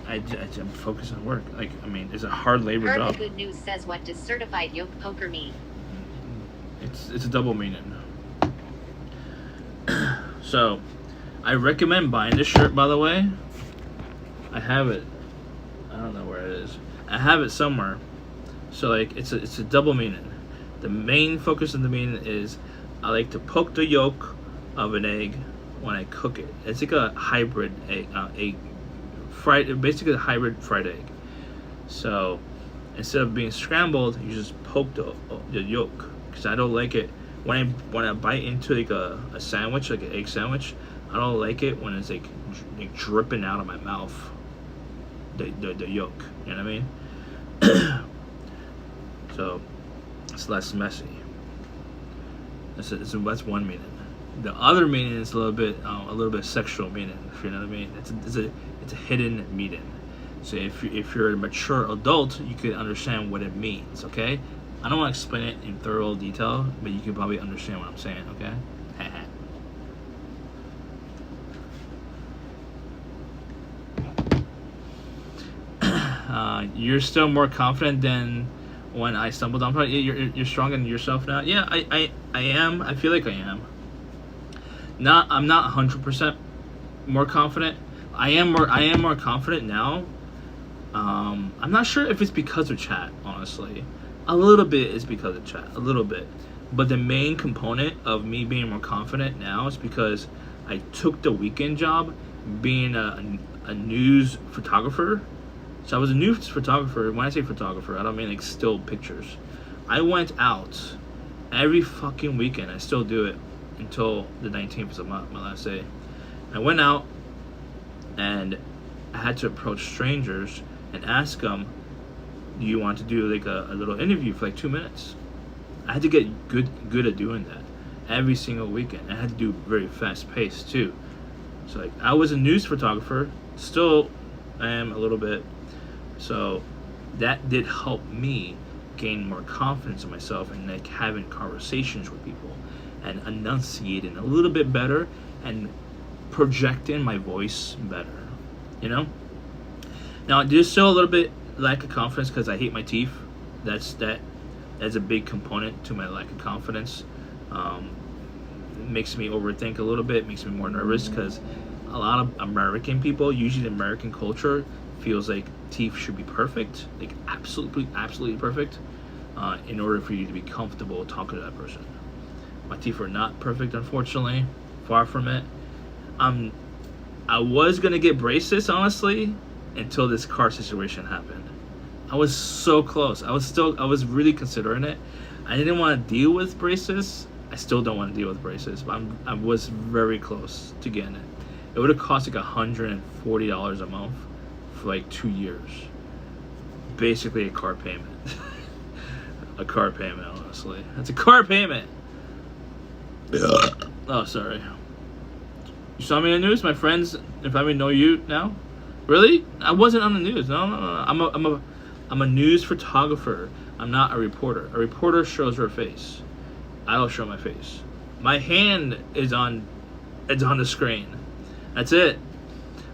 I'm focused on work. Like, I mean, it's a hard labor Heard job. the good news says what does certified yoke poker mean? It's a double meaning. So, I recommend buying this shirt. By the way, I have it. I don't know where it is. I have it somewhere. So like, it's a double meaning. The main focus of the meaning is I like to poke the yolk of an egg when I cook it. It's like a hybrid egg, basically a hybrid fried egg. So instead of being scrambled, you just poke the yolk, because I don't like it when I bite into like a sandwich, like an egg sandwich. I don't like it when it's like dripping out of my mouth. The yolk, you know what I mean? So it's less messy. That's one meaning. The other meaning is a little bit sexual meaning. If you know what I mean, it's a hidden meaning. So if you're a mature adult, you can understand what it means. Okay, I don't want to explain it in thorough detail, but you can probably understand what I'm saying. Okay. You're still more confident than when I stumbled on. You're stronger in yourself now. Yeah, I am. I feel like I am. I'm not 100% more confident. I am more confident now. I'm not sure if it's because of chat, honestly. A little bit is because of chat, a little bit. But the main component of me being more confident now is because I took the weekend job being a news photographer. So I was a news photographer. When I say photographer, I don't mean like still pictures. I went out every fucking weekend. I still do it until the 19th is my last day. I went out and I had to approach strangers and ask them, do you want to do like a little interview for like 2 minutes? I had to get good at doing that every single weekend. I had to do very fast paced too. So like I was a news photographer, still I am a little bit. So that did help me gain more confidence in myself and like having conversations with people and enunciating a little bit better and projecting my voice better, you know? Now there's still a little bit lack of confidence because I hate my teeth. That's a big component to my lack of confidence. It makes me overthink a little bit, makes me more nervous because a lot of American people, usually the American culture, feels like teeth should be perfect, like absolutely perfect, in order for you to be comfortable talking to that person. My teeth are not perfect, unfortunately. Far from it. I was gonna get braces, honestly, until this car situation happened. I was so close. I was really considering it. I didn't want to deal with braces. I still don't want to deal with braces, but I was very close to getting it. It would have cost like $140 a month for like 2 years. Basically a car payment. A car payment, honestly. That's a car payment. Oh, sorry. You saw me on the news, my friends. If I may know you now, really? I wasn't on the news. No. I'm a news photographer. I'm not a reporter. A reporter shows her face. I don't show my face. My hand is on the screen. That's it.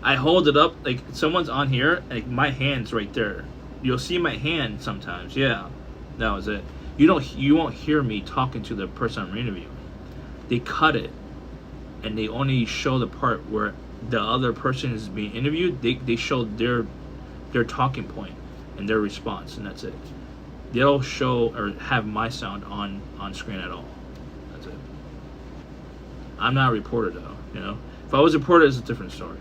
I hold it up like someone's on here. Like my hand's right there. You'll see my hand sometimes. Yeah, that was it. You won't hear me talking to the person I'm interviewing. They cut it, and they only show the part where the other person is being interviewed. They show their talking point and their response, and that's it. They don't show or have my sound on screen at all. That's it. I'm not a reporter though. You know, if I was a reporter, it's a different story.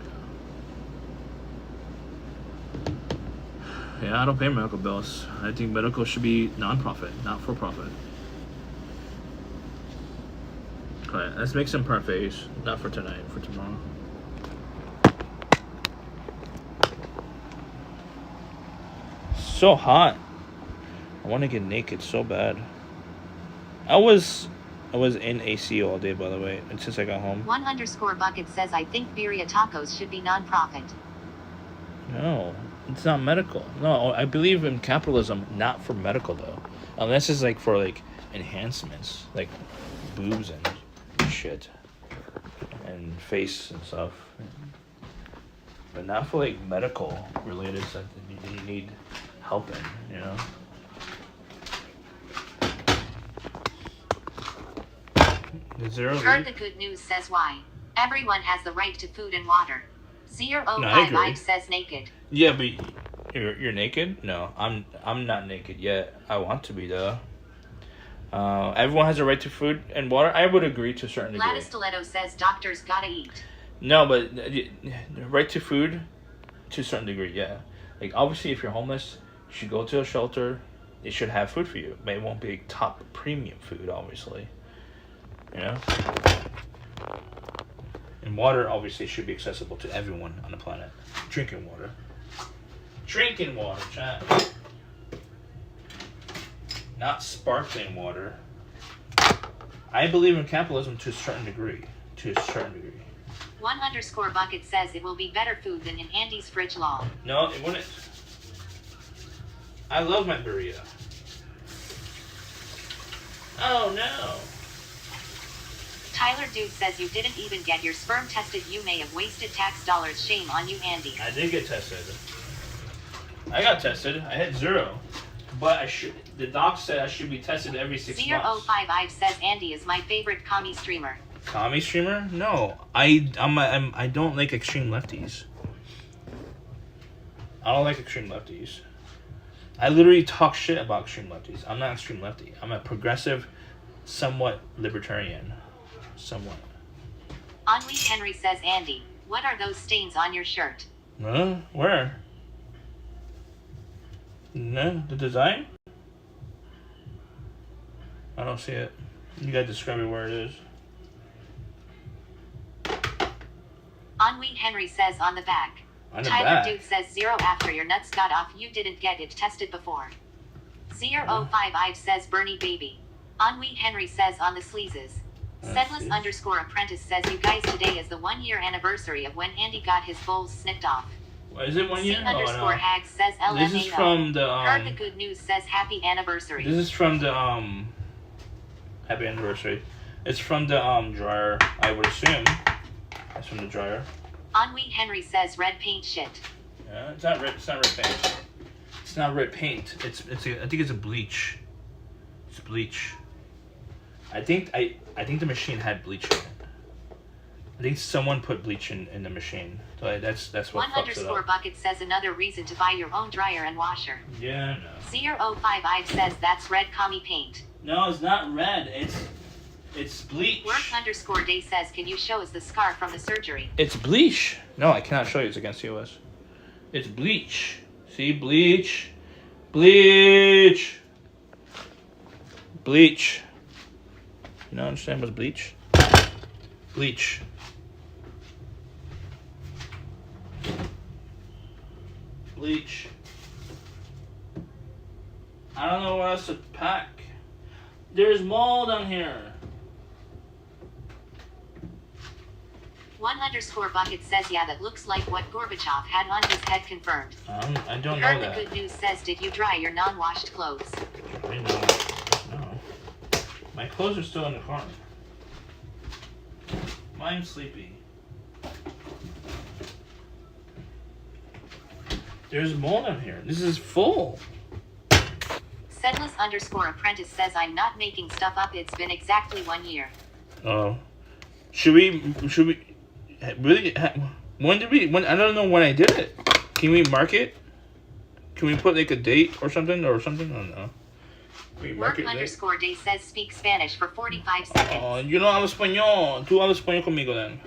Yeah, I don't pay medical bills. I think medical should be non-profit, not for profit. Alright, let's make some parfaits. Not for tonight, for tomorrow. So hot. I want to get naked so bad. I was in AC all day, by the way, and since I got home. 1_bucket says I think birria tacos should be non-profit. No, it's not medical. No, I believe in capitalism, not for medical though. Unless it's like for like enhancements, like boobs and shit, and face and stuff. But not for like medical related stuff that you need help in, you know. Heard the good news says why. Everyone has the right to food and water. 005 I says naked. Yeah, but you're naked? No, I'm not naked yet. I want to be though. Everyone has a right to food and water. I would agree to a certain degree. Gladys Stiletto says doctors gotta eat. No, but right to food to a certain degree, yeah. Like obviously, if you're homeless, you should go to a shelter. They should have food for you, but it won't be top premium food, obviously. You know. And water obviously should be accessible to everyone on the planet. Drinking water. Drinking water, chat. Not sparkling water. I believe in capitalism to a certain degree. 1_bucket says it will be better food than in Andy's fridge law. No, it wouldn't. I love my burrito. Oh no. Tyler Dude says you didn't even get your sperm tested. You may have wasted tax dollars. Shame on you, Andy. I did get tested. I got tested. I had 0. But I should. The doc said I should be tested every 6 months. 005 says Andy is my favorite commie streamer. Commie streamer? No, I don't like extreme lefties. I don't like extreme lefties. I literally talk shit about extreme lefties. I'm not extreme lefty. I'm a progressive, somewhat libertarian. Somewhat. Henri Henry says Andy, what are those stains on your shirt? Huh? Where? No, the design? I don't see it. You gotta describe it where it is. Henri Henry says on the back. On the Tyler back. Dude says 0 after your nuts got off. You didn't get it tested before. 005 says Bernie baby. Henri Henry says on the sleazes. Sedless_apprentice says you guys today is the 1 year anniversary of when Andy got his bowls snipped off. Is it 1 year? C_Hags says LMAO. This is from the Heard the good news says happy anniversary. This is from the happy anniversary. It's from the dryer, I would assume. It's from the dryer. Henri Henry says red paint shit. Yeah, it's not red paint. It's not red paint. I think it's a bleach. It's bleach. I think the machine had bleach in it. I think someone put bleach in the machine. So that's what fucks it up. 1_bucket says another reason to buy your own dryer and washer. Yeah, no. 005 says that's red commie paint. No, it's not red. It's bleach. Work_day says can you show us the scar from the surgery? It's bleach. No, I cannot show you. It's against US. It's bleach. See, bleach. Bleach. Bleach. You don't understand what's bleach? Bleach. Bleach. I don't know what else to pack. There's mold on here. 1_bucket says, yeah, that looks like what Gorbachev had on his head confirmed. I don't know Heard that. the good news says, did you dry your non-washed clothes? I know. No. My clothes are still in the car. I'm sleepy. There's mold on here. This is full. Sedless_apprentice says, I'm not making stuff up. It's been exactly 1 year. Oh. Should we really, when I don't know when I did it. Can we mark it? Can we put like a date or something? I don't know. Work_day says, speak Spanish for 45 seconds. Oh, yo no hablo español. Tú hablas español conmigo, then.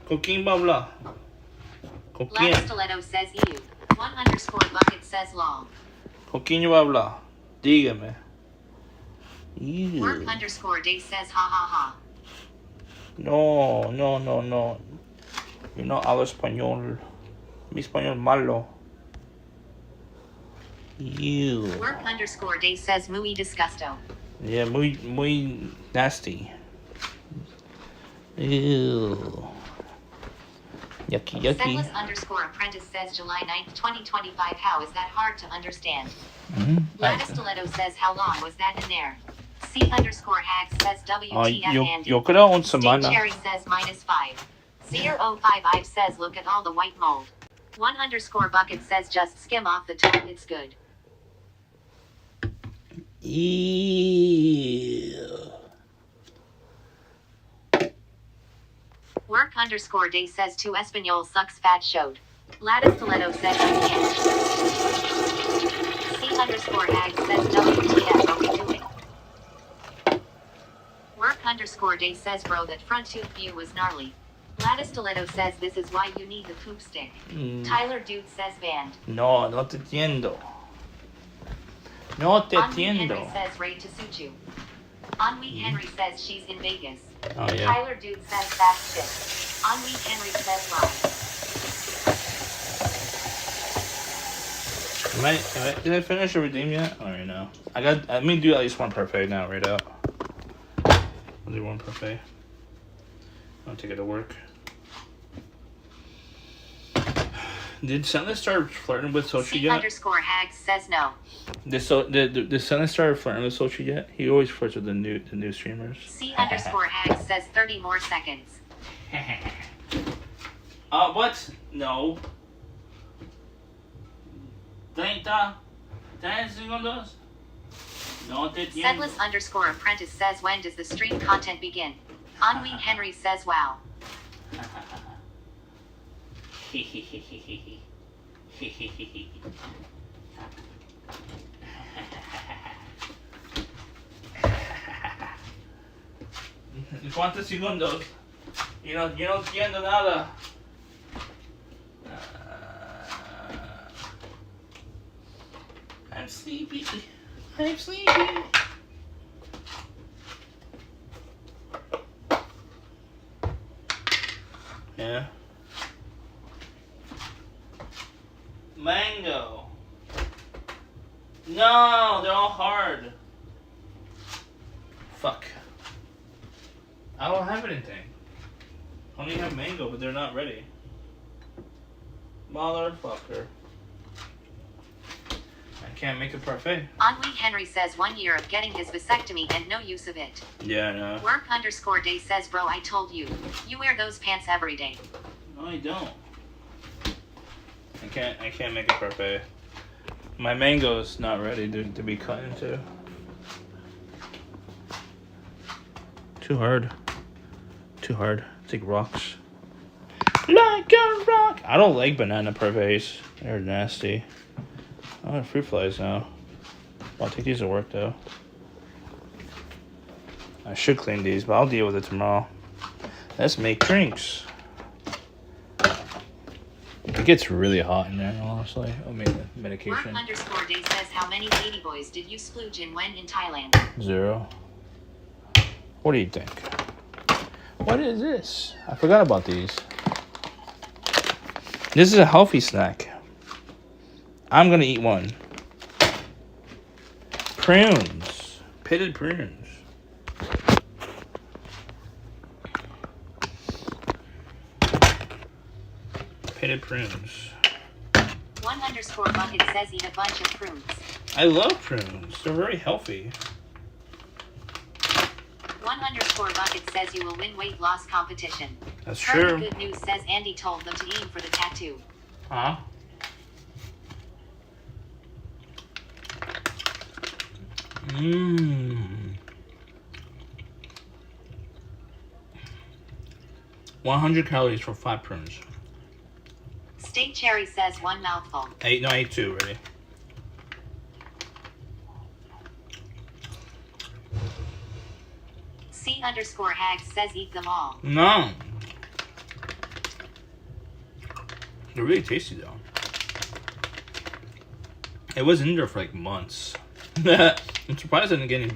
¿Con quién va a hablar? ¿Con quién? Stiletto says, EU. 1_bucket says, long. ¿Con quién yo voy a hablar? Dígame. Ew. Work_day says, ha ha ha. No. Yo no hablo español. Mi español malo. Ew. Work_day says, muy disgusto. Yeah, muy nasty. Ew. Yucky. Sedless_apprentice says, July 9th, 2025. How is that hard to understand? Lattice Stiletto says, how long was that in there? C_Hags says, WTF Andy. Yo creo un Steve semana. Cherry says, -5. 055 says, look at all the white mold. 1_bucket says, just skim off the top, it's good. Ew. Work_day says, to Espanol sucks fat showed. Lattice Stiletto says, I can't. C_Hags says, WTF are we doing? Work_day says, bro, that front tooth view was gnarly. Lattice Stiletto says, this is why you need the poop stick. Tyler Dude says, banned. No te entiendo. No te Henry entiendo. says, raid to suit you. Ennui Henry says, she's in Vegas. Oh, yeah. Tyler Dude says, fast shit. Ennui Henry says, live. Did I finish or redeem yet? I don't know. Let me do at least one parfait now, right out. I'll do one parfait. I'll take it to work. Did Sentless start flirting with Sochi yet? C_Hags says no. Did Sentless start flirting with Sochi yet? He always flirts with the new streamers. C_Hags says 30 more seconds. What? No. 30 segundos? No te entiendo. Sedless_apprentice says, when does the stream content begin? Ennui Henry says, wow. ¿Cuántos segundos? Yo no entiendo nada. I'm sleepy. Yeah. Mango. No, they're all hard. Fuck. I don't have anything. I only have mango, but they're not ready. Motherfucker. I can't make a parfait. Ennui Henry says 1 year of getting his vasectomy and no use of it. Yeah, I know. Work_day says, bro, I told you. You wear those pants every day. No, I don't. I can't make a parfait. My mango's not ready to be cut into. Too hard. It's like rocks. Like a rock. I don't like banana parfaits. They're nasty. Oh, fruit flies now. I'll take these to work though. I should clean these, but I'll deal with it tomorrow. Let's make drinks. It gets really hot in there, honestly. I mean, Work medication. underscore day says how many ladyboys did you splooge in when in Thailand? 0. What do you think? What is this? I forgot about these. This is a healthy snack. I'm gonna eat one. Prunes. Pitted prunes. Pitted prunes. One underscore bucket says eat a bunch of prunes. I love prunes. They're very healthy. One underscore bucket says you will win weight loss competition. That's Heard true. the good news says Andy told them to aim for the tattoo. Huh? Mmm. 100 calories for 5 prunes. State Cherry says one mouthful. I ate 2 already. C underscore Hags says eat them all. No. They're really tasty though. It was in there for like months. I'm surprised I didn't get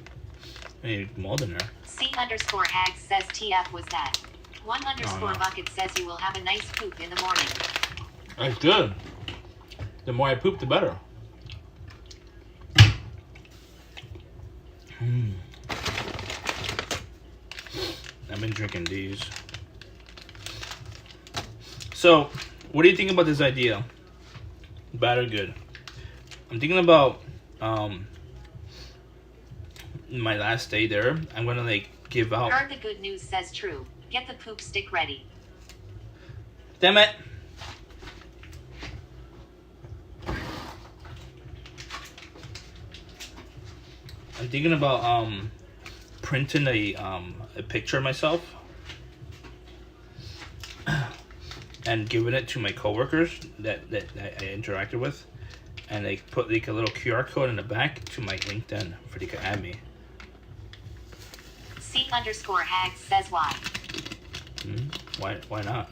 any mold in there. C underscore Hags says TF was that. One underscore no. bucket says you will have a nice poop in the morning. That's good. The more I poop, the better. I've been drinking these. So, what do you think about this idea? Bad or good? I'm thinking about my last day there. I'm gonna like give out. Heard the good news says true. Get the poop stick ready. Damn it! I'm thinking about printing a picture of myself and giving it to my coworkers that I interacted with, and they put like a little QR code in the back to my LinkedIn for they can add me. C underscore Hags says why. Why not?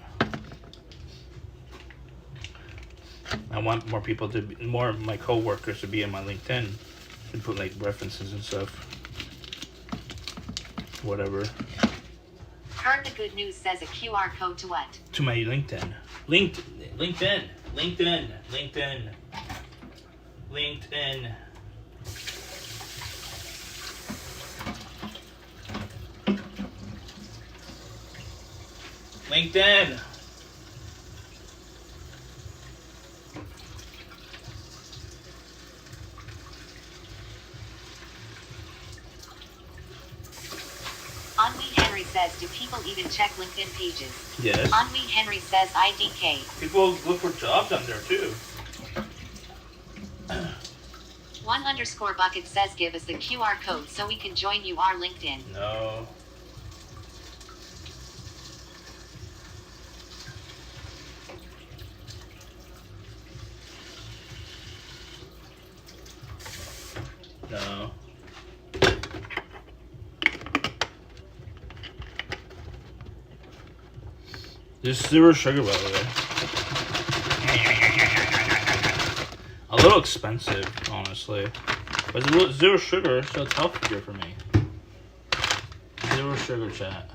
I want more people to be, more of my coworkers to be in my LinkedIn and put like references and stuff. Whatever. Heard the good news says a QR code to what? To my LinkedIn. LinkedIn. LinkedIn. Henri Henry says, do people even check LinkedIn pages? Yes. Henri Henry says IDK. People look for jobs on there too. One underscore bucket says give us the QR code so we can join you our LinkedIn. No. No. There's 0 sugar, by the way. A little expensive, honestly. But it's a little 0 sugar, so it's healthier for me. 0 sugar, chat.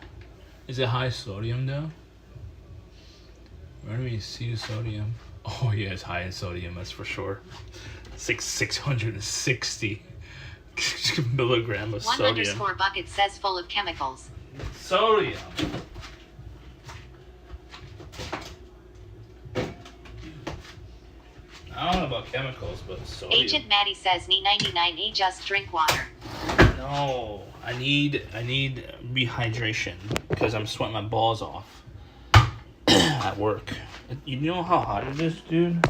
Is it high sodium, though? Where do we see the sodium? Oh, yeah, it's high in sodium, that's for sure. 660 milligram of One sodium. underscore bucket says full of chemicals. Sodium. I don't know about chemicals, but sodium. Agent Maddie says knee 99 just drink water. No, I need rehydration because I'm sweating my balls off at work. You know how hot it is, dude?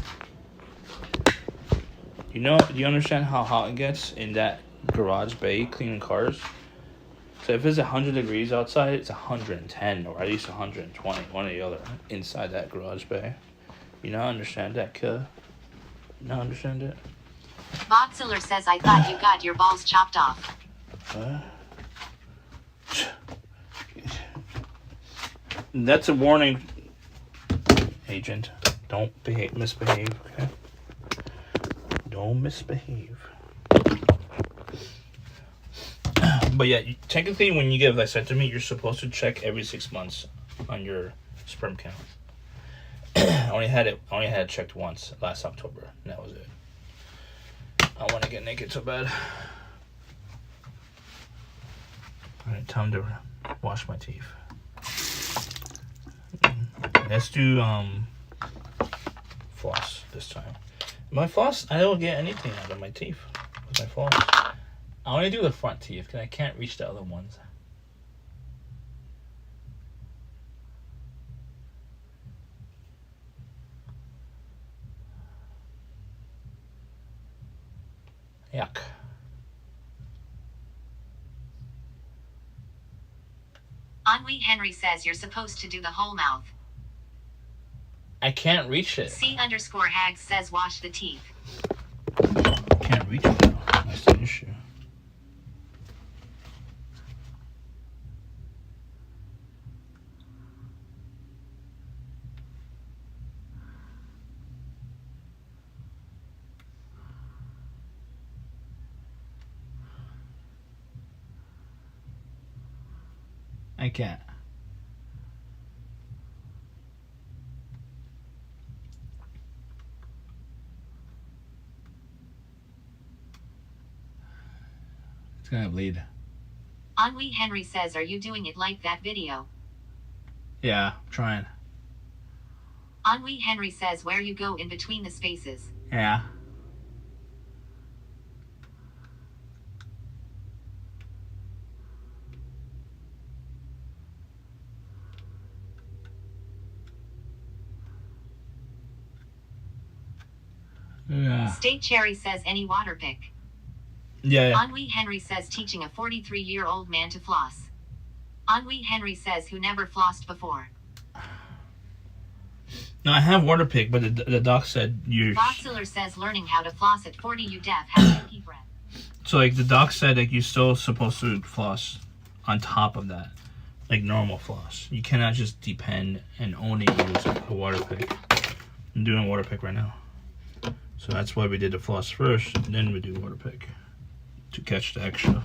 Do you understand how hot it gets in that garage bay cleaning cars? So if it's 100 degrees outside, it's 110 or at least 120, one or the other, inside that garage bay. You not understand that, cuh? You not understand it? Bodziller says I thought you got your balls chopped off. That's a warning, Agent. Don't misbehave, okay? Don't misbehave. But yeah, technically when you get vasectomy, you're supposed to check every 6 months on your sperm count. I only had it checked once last October, and that was it. I want to get naked so bad. Alright, time to wash my teeth. Let's do floss this time. My floss, I don't get anything out of my teeth with my floss. I only do the front teeth because I can't reach the other ones. Yuck. Henri Henry says you're supposed to do the whole mouth. I can't reach it. C_Hags says wash the teeth. I can't reach it though. That's the issue. I can't. It's gonna bleed. Henri Henry says, are you doing it like that video? Yeah, I'm trying. Henri Henry says where you go in between the spaces. Yeah. Yeah. State Cherry says any water pick. Yeah. Henri Henry says teaching a 43-year-old man to floss. Henri Henry says who never flossed before. No, I have water pick, but the doc said you. Boxler says learning how to floss at 40 you deaf has to keep breath. So like the doc said, like you're still supposed to floss on top of that, like normal floss. You cannot just depend and only use a water pick. I'm doing water pick right now. So that's why we did the floss first, and then we do water pick to catch the extra.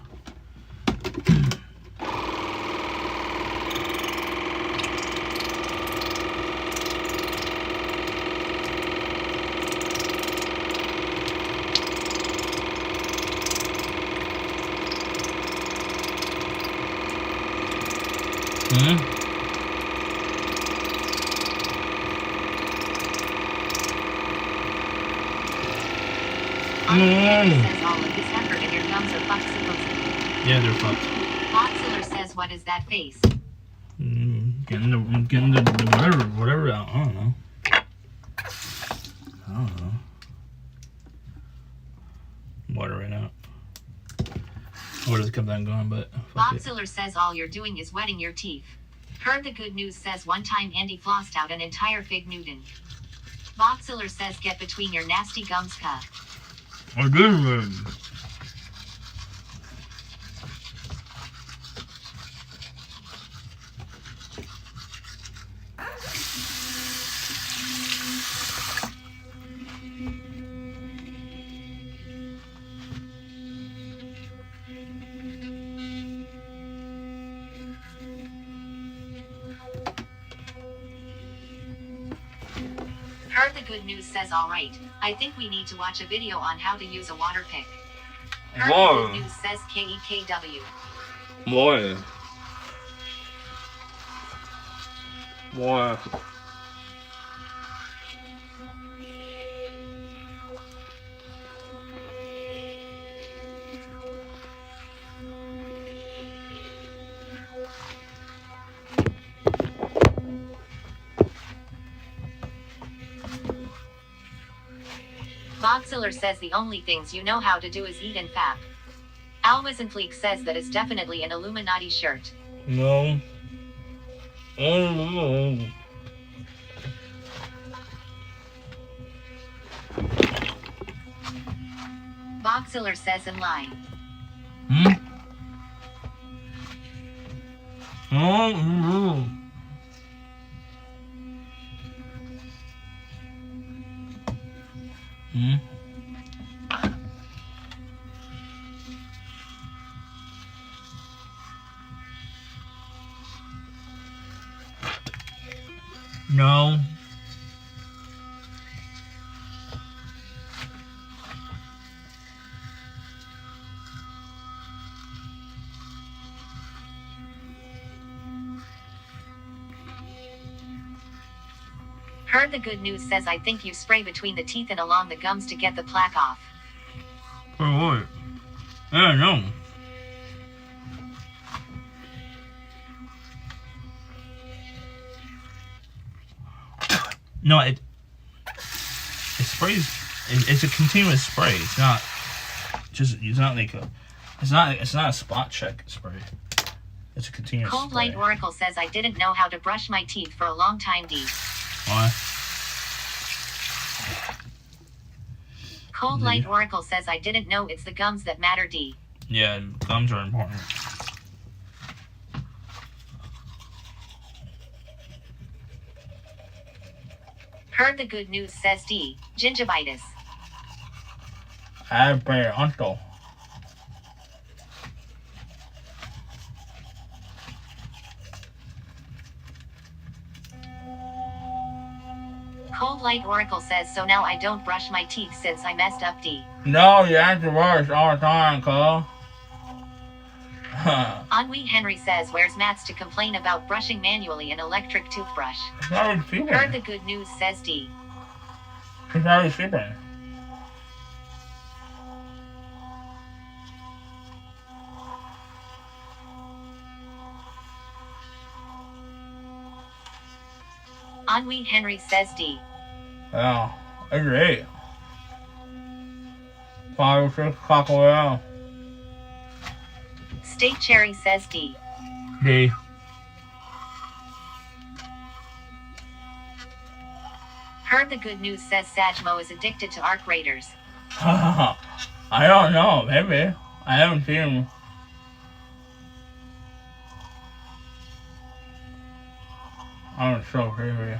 Says all of December and your gums are fucked supposedly. Yeah, they're fucked. Boxler says what is that face? Getting the whatever out. I don't know. Watering out. Water's come down gone, but Boxler says all you're doing is wetting your teeth. Heard the good news says one time Andy flossed out an entire fig Newton. Boxler says get between your nasty gums cup. I did. Heard the good news says alright, I think we need to watch a video on how to use a water pick. Heard the good news says KEKW. Boy. Boy. Boxler says the only things you know how to do is eat and fap. Alwizenfleek says that is definitely an Illuminati shirt. No. Oh. Boxler says in line. Hmm? No. Heard the good news says I think you spray between the teeth and along the gums to get the plaque off. For what? I don't know. No, it sprays. It's a continuous spray. It's not just. It's not like a. It's not a spot check spray. It's a continuous Cold spray. Light Oracle says I didn't know how to brush my teeth for a long time, D. Why? Cold Light Oracle says I didn't know it's the gums that matter, D. Yeah, gums are important. Heard the good news says D. Gingivitis. I pay uncle. Cold Light Oracle says so now I don't brush my teeth since I messed up, D. No, you have to brush all the time, Cole. Ennui Henry says where's Mats to complain about brushing manually an electric toothbrush. It's already sleeping. Heard the good news says D. It's already sleeping. Ennui Henry says D. Yeah, it's great. 5 or 6 o'clock around. State Cherry says D. D. Heard the good news says Sajmo is addicted to Arc Raiders. I don't know, maybe. I haven't seen him. I'm so crazy.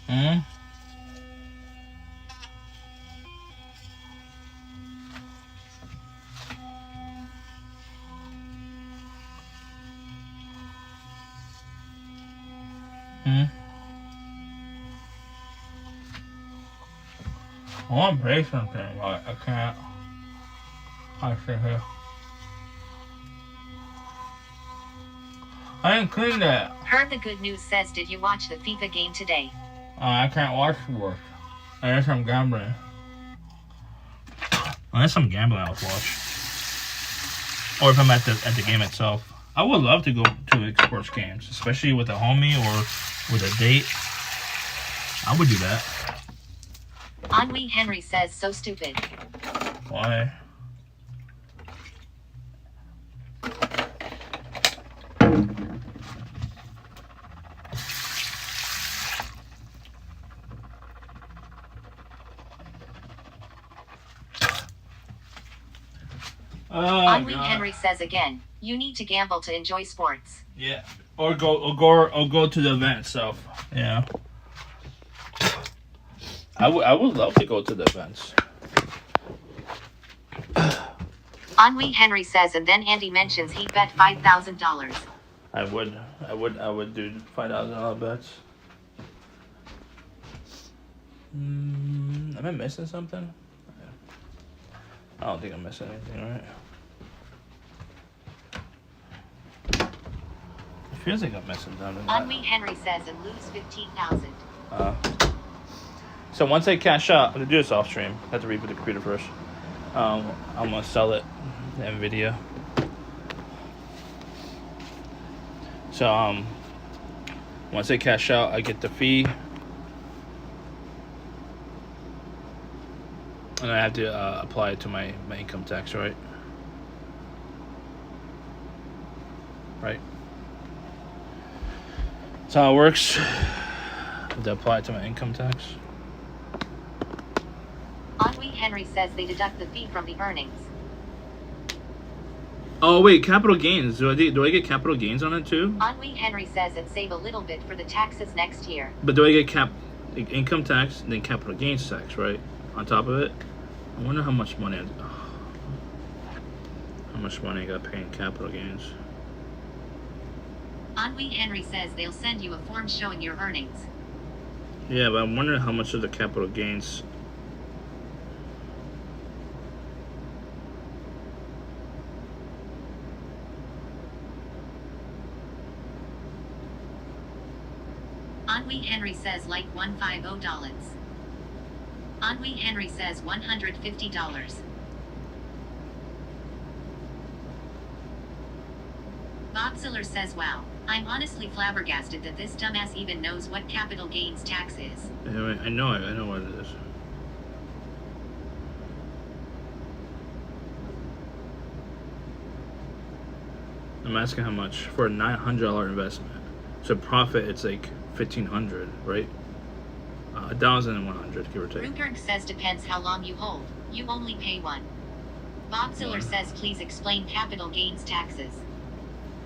Hmm? Hmm? I want to play something, but I can't. I sit here. I didn't clean that. Heard the good news says did you watch the FIFA game today? I can't watch sports. Unless I'm gambling. Unless I'm gambling, I'll watch. Or if I'm at the game itself. I would love to go to sports games, especially with a homie or with a date. I would do that. Ennui Henry says so stupid. Why? Ennui Henry says again, you need to gamble to enjoy sports. Yeah, or go to the event itself. Yeah, I would love to go to the events. Ennui Henry says, and then Andy mentions he bet $5,000. I would do $5,000 bets. Am I missing something? I don't think I'm missing anything, right? It feels like I'm missing something. Ennui Henry says and lose 15,000. So once I cash out, I'm gonna do this off stream. I have to reboot the computer first. I'm gonna sell it, NVIDIA. So once I cash out, I get the fee, and I have to apply it to my income tax, right? That's how it works. Does that apply to my income tax? Henri Henry says they deduct the fee from the earnings. Oh wait, capital gains. Do I get capital gains on it too? Henri Henry says it save a little bit for the taxes next year. But do I get income tax and then capital gains tax, right? On top of it? I wonder how much money I got paying capital gains. Henri Henry says they'll send you a form showing your earnings. Yeah, but I'm wondering how much of the capital gains. Henri Henry says like $150. Henri Henry says $150. Boxiller says wow, I'm honestly flabbergasted that this dumbass even knows what capital gains tax is. Anyway, I know what it is. I'm asking how much for a $900 investment. So profit, it's like $1,500, right? 1,100, give or take. Ruberg says depends how long you hold. You only pay one. Boxiller says please explain capital gains taxes.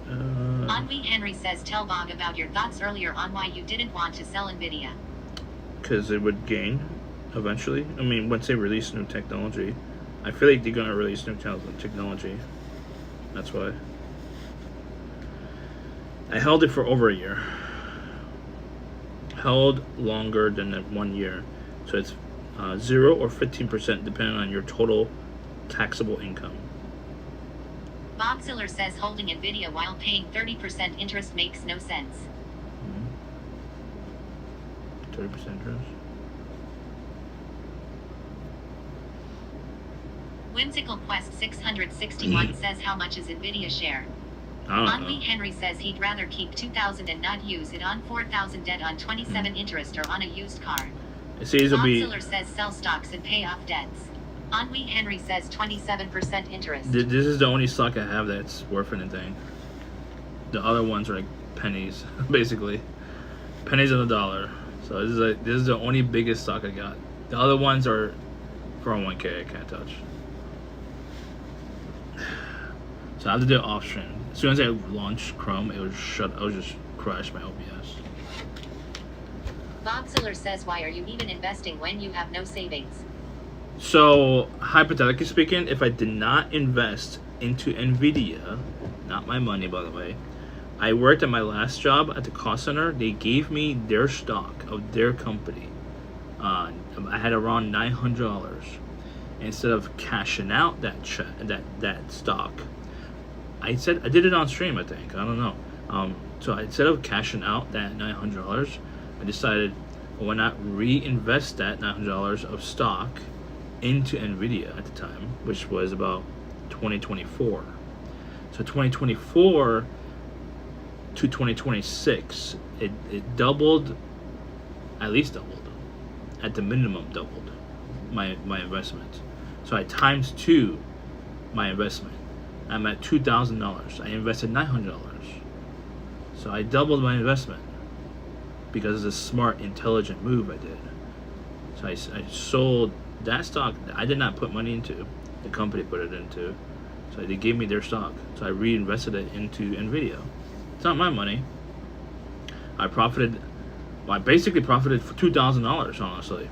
Henri Henry says tell Bob about your thoughts earlier on why you didn't want to sell Nvidia. Because it would gain eventually. I mean, once they release new technology, I feel like they're gonna release new technology. That's why. I held it for over a year. Held longer than 1 year, so it's 0 or 15% depending on your total taxable income. Boxiller says holding Nvidia while paying 30% interest makes no sense. 30% interest. Whimsical Quest 661 says how much is Nvidia share? Henri Henry says he'd rather keep 2,000 and not use it on 4,000 debt on 27 interest or on a used car. Boxiller says sell stocks and pay off debts. Henri Henry says 27% interest. This is the only stock I have that's worth anything. The other ones are like pennies, basically. Pennies on the dollar. So this is the only biggest stock I got. The other ones are 401k I can't touch. So I have to do it off stream. As soon as I launch Chrome, it would just crash my OBS. Boxiller says why are you even investing when you have no savings? So, hypothetically speaking, if I did not invest into Nvidia, not my money by the way, I worked at my last job at the cost center. They gave me their stock of their company. I had around $900. Instead of cashing out that stock, I did it on stream. I think I don't know. So instead of cashing out that $900, I decided why not reinvest that $900 of stock into Nvidia at the time, which was about 2024. So 2024 to 2026, it doubled, at least doubled, at the minimum doubled my investment. So I times 2 my investment. I'm at $2,000. I invested $900. So I doubled my investment because it's a smart, intelligent move I did. So I sold that stock that I did not put money into. The company put it into. So they gave me their stock. So I reinvested it into Nvidia. It's not my money. I basically profited for $2,000, honestly.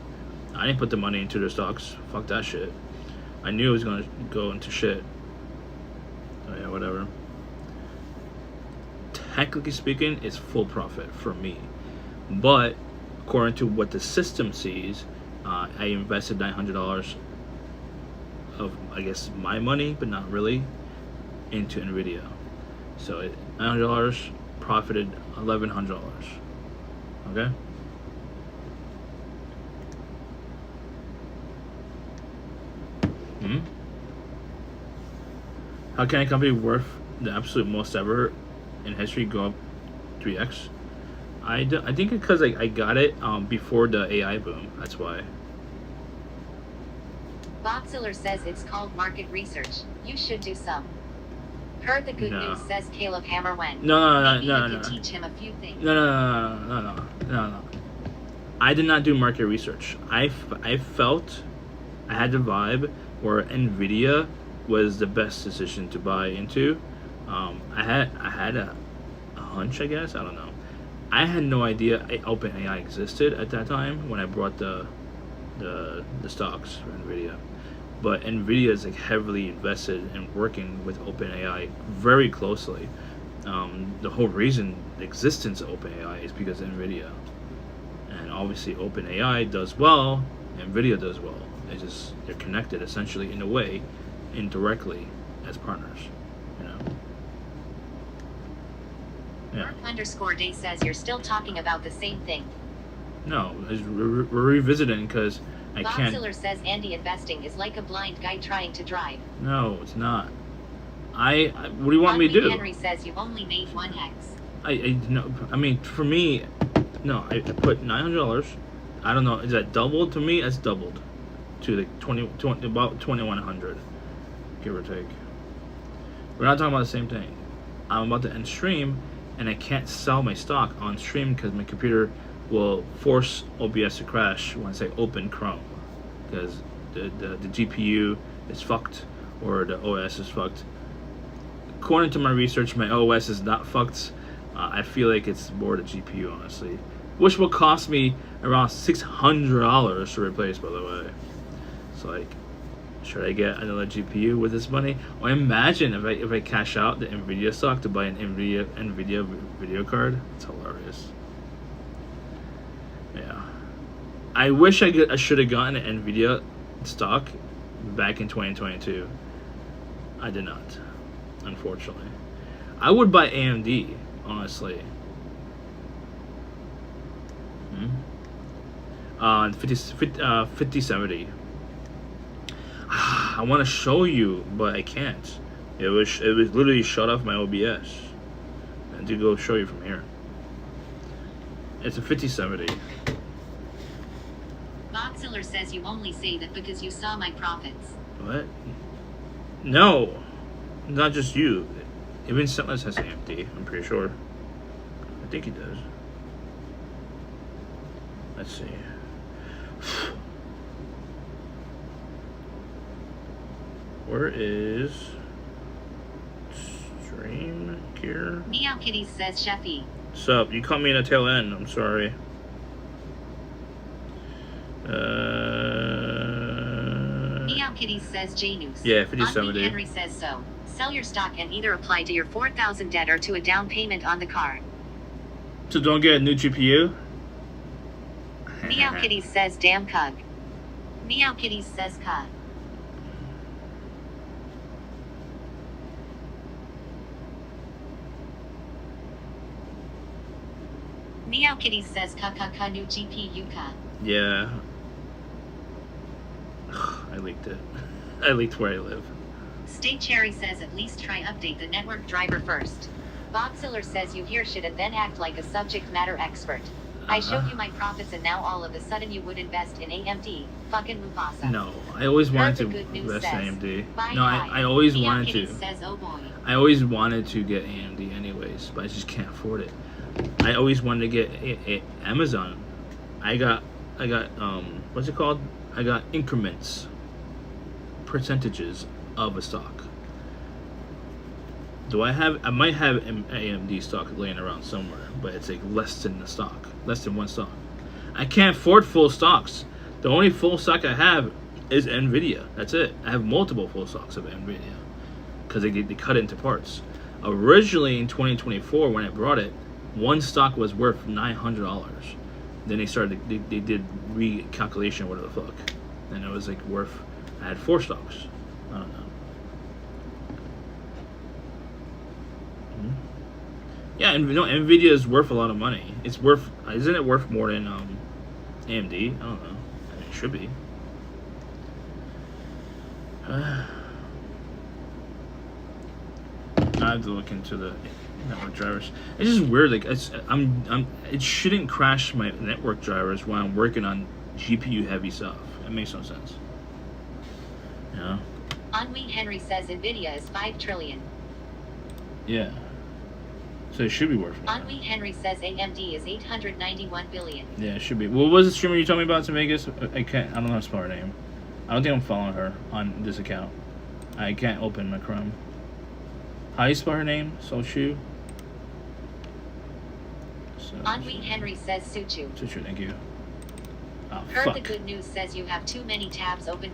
I didn't put the money into their stocks. Fuck that shit. I knew it was going to go into shit. So yeah, whatever. Technically speaking, it's full profit for me. But according to what the system sees, I invested $900 of, I guess, my money, but not really, into Nvidia. So $900 profited $1,100. Okay. How can a company worth the absolute most ever in history go up 3x? I think because I got it before the AI boom. That's why. Boxiller says it's called market research. You should do some. Heard the good No. news, says Caleb Hammer went. No, Maybe no, you no, could no. teach him a few things. No. I did not do market research. I felt I had the vibe where Nvidia was the best decision to buy into. I had a hunch, I guess. I don't know. I had no idea OpenAI existed at that time when I brought the stocks for Nvidia. But Nvidia is like heavily invested in working with OpenAI very closely. The whole reason the existence of OpenAI is because of Nvidia, and obviously OpenAI does well, Nvidia does well. They're connected essentially in a way, indirectly as partners. You know. Yeah. Work_day says you're still talking about the same thing. No, we're revisiting because I can't. Boxiller says Andy investing is like a blind guy trying to drive. No, it's not. What do you want me to do? Henry says you only made 1x. No. I mean, for me, no. I put $900. I don't know. Is that doubled to me? That's doubled to the 20 about 2,100, give or take. We're not talking about the same thing. I'm about to end stream, and I can't sell my stock on stream because my computer will force OBS to crash once I open Chrome, because the GPU is fucked, or the OS is fucked. According to my research, my OS is not fucked. I feel like it's more the GPU, honestly, which will cost me around $600 to replace, by the way. It's like, should I get another GPU with this money? Or imagine if I cash out the Nvidia stock to buy an Nvidia video card. It's hilarious. Yeah, I wish I should have gotten an Nvidia stock back in 2022. I did not, unfortunately. I would buy AMD, honestly. 5070. I want to show you, but I can't. It was literally shut off my OBS. And to go show you from here. It's a 5070. Boxiller says you only say that because you saw my profits. What? No, not just you. Even Sentless has AMD. I'm pretty sure. I think he does. Let's see. Where is stream gear? Meow Kitty says Sheffy. Sup? You caught me in a tail end. I'm sorry. Meow Kitty says Janus. Yeah, 5070. Henry says so. Sell your stock and either apply to your 4,000 debt or to a down payment on the car. So don't get a new GPU? Meow Kitty says damn cug. Meow Kitty says cuh. Meow Kitty says ka new GPU ka. Yeah. I leaked it. I leaked where I live. State Cherry says at least try update the network driver first. Boxiller says you hear shit and then act like a subject matter expert. I showed you my profits and now all of a sudden you would invest in AMD. Fucking Mufasa. No, I always wanted to invest in AMD. No, I always wanted to. Says, oh boy. I always wanted to get AMD anyways, but I just can't afford it. I always wanted to get Amazon. I got what's it called? I got increments, percentages of a stock. I might have AMD stock laying around somewhere, but it's like less than one stock. I can't afford full stocks. The only full stock I have is Nvidia. That's it. I have multiple full stocks of Nvidia because they cut it into parts. Originally in 2024, when I brought it, one stock was worth $900. Then they did recalculation, whatever the fuck, and it was like worth. I had 4 stocks. I don't know. Yeah, and Nvidia is worth a lot of money. It's worth, isn't it worth more than AMD? I don't know. I mean, it should be. I have to look into the network drivers. It's just weird. Like it shouldn't crash my network drivers while I'm working on GPU heavy stuff. It makes no sense. You know? Henry says Nvidia is 5 trillion. Yeah. So it should be worth more. Henry Henry says AMD is 891 billion. Yeah, it should be. What was the streamer you told me about in Vegas? I can't. I don't know how to spell her name. I don't think I'm following her on this account. I can't open my Chrome. How do you spell her name? Sochu. Henry Henry says Suchu. Suchu, thank you. Oh, Heard fuck. the good news says you have too many tabs open.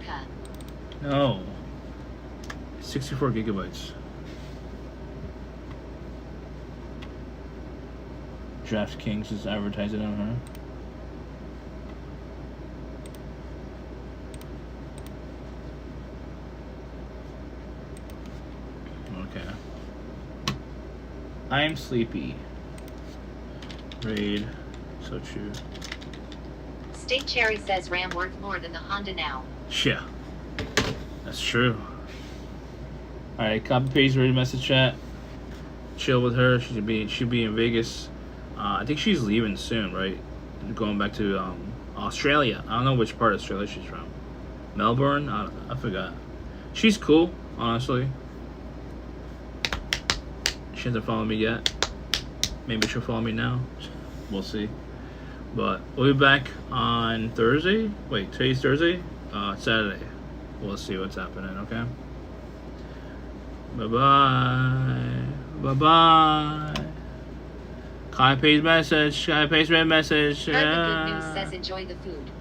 No. 64 gigabytes. DraftKings is advertising on her. Okay. I'm sleepy. Raid. So true. State Cherry says Ram worth more than the Honda now. Yeah. That's true. Alright, copy paste read message chat. Chill with her. She should be in Vegas. I think she's leaving soon, right? Going back to Australia. I don't know which part of Australia she's from. Melbourne? I forgot. She's cool, honestly. She hasn't followed me yet. Maybe she'll follow me now. We'll see. But we'll be back on Thursday. Wait, today's Thursday? Saturday. We'll see what's happening, okay? Bye-bye. Bye-bye. Copy paste message. Copy paste red message. Heard the good news says enjoy the food.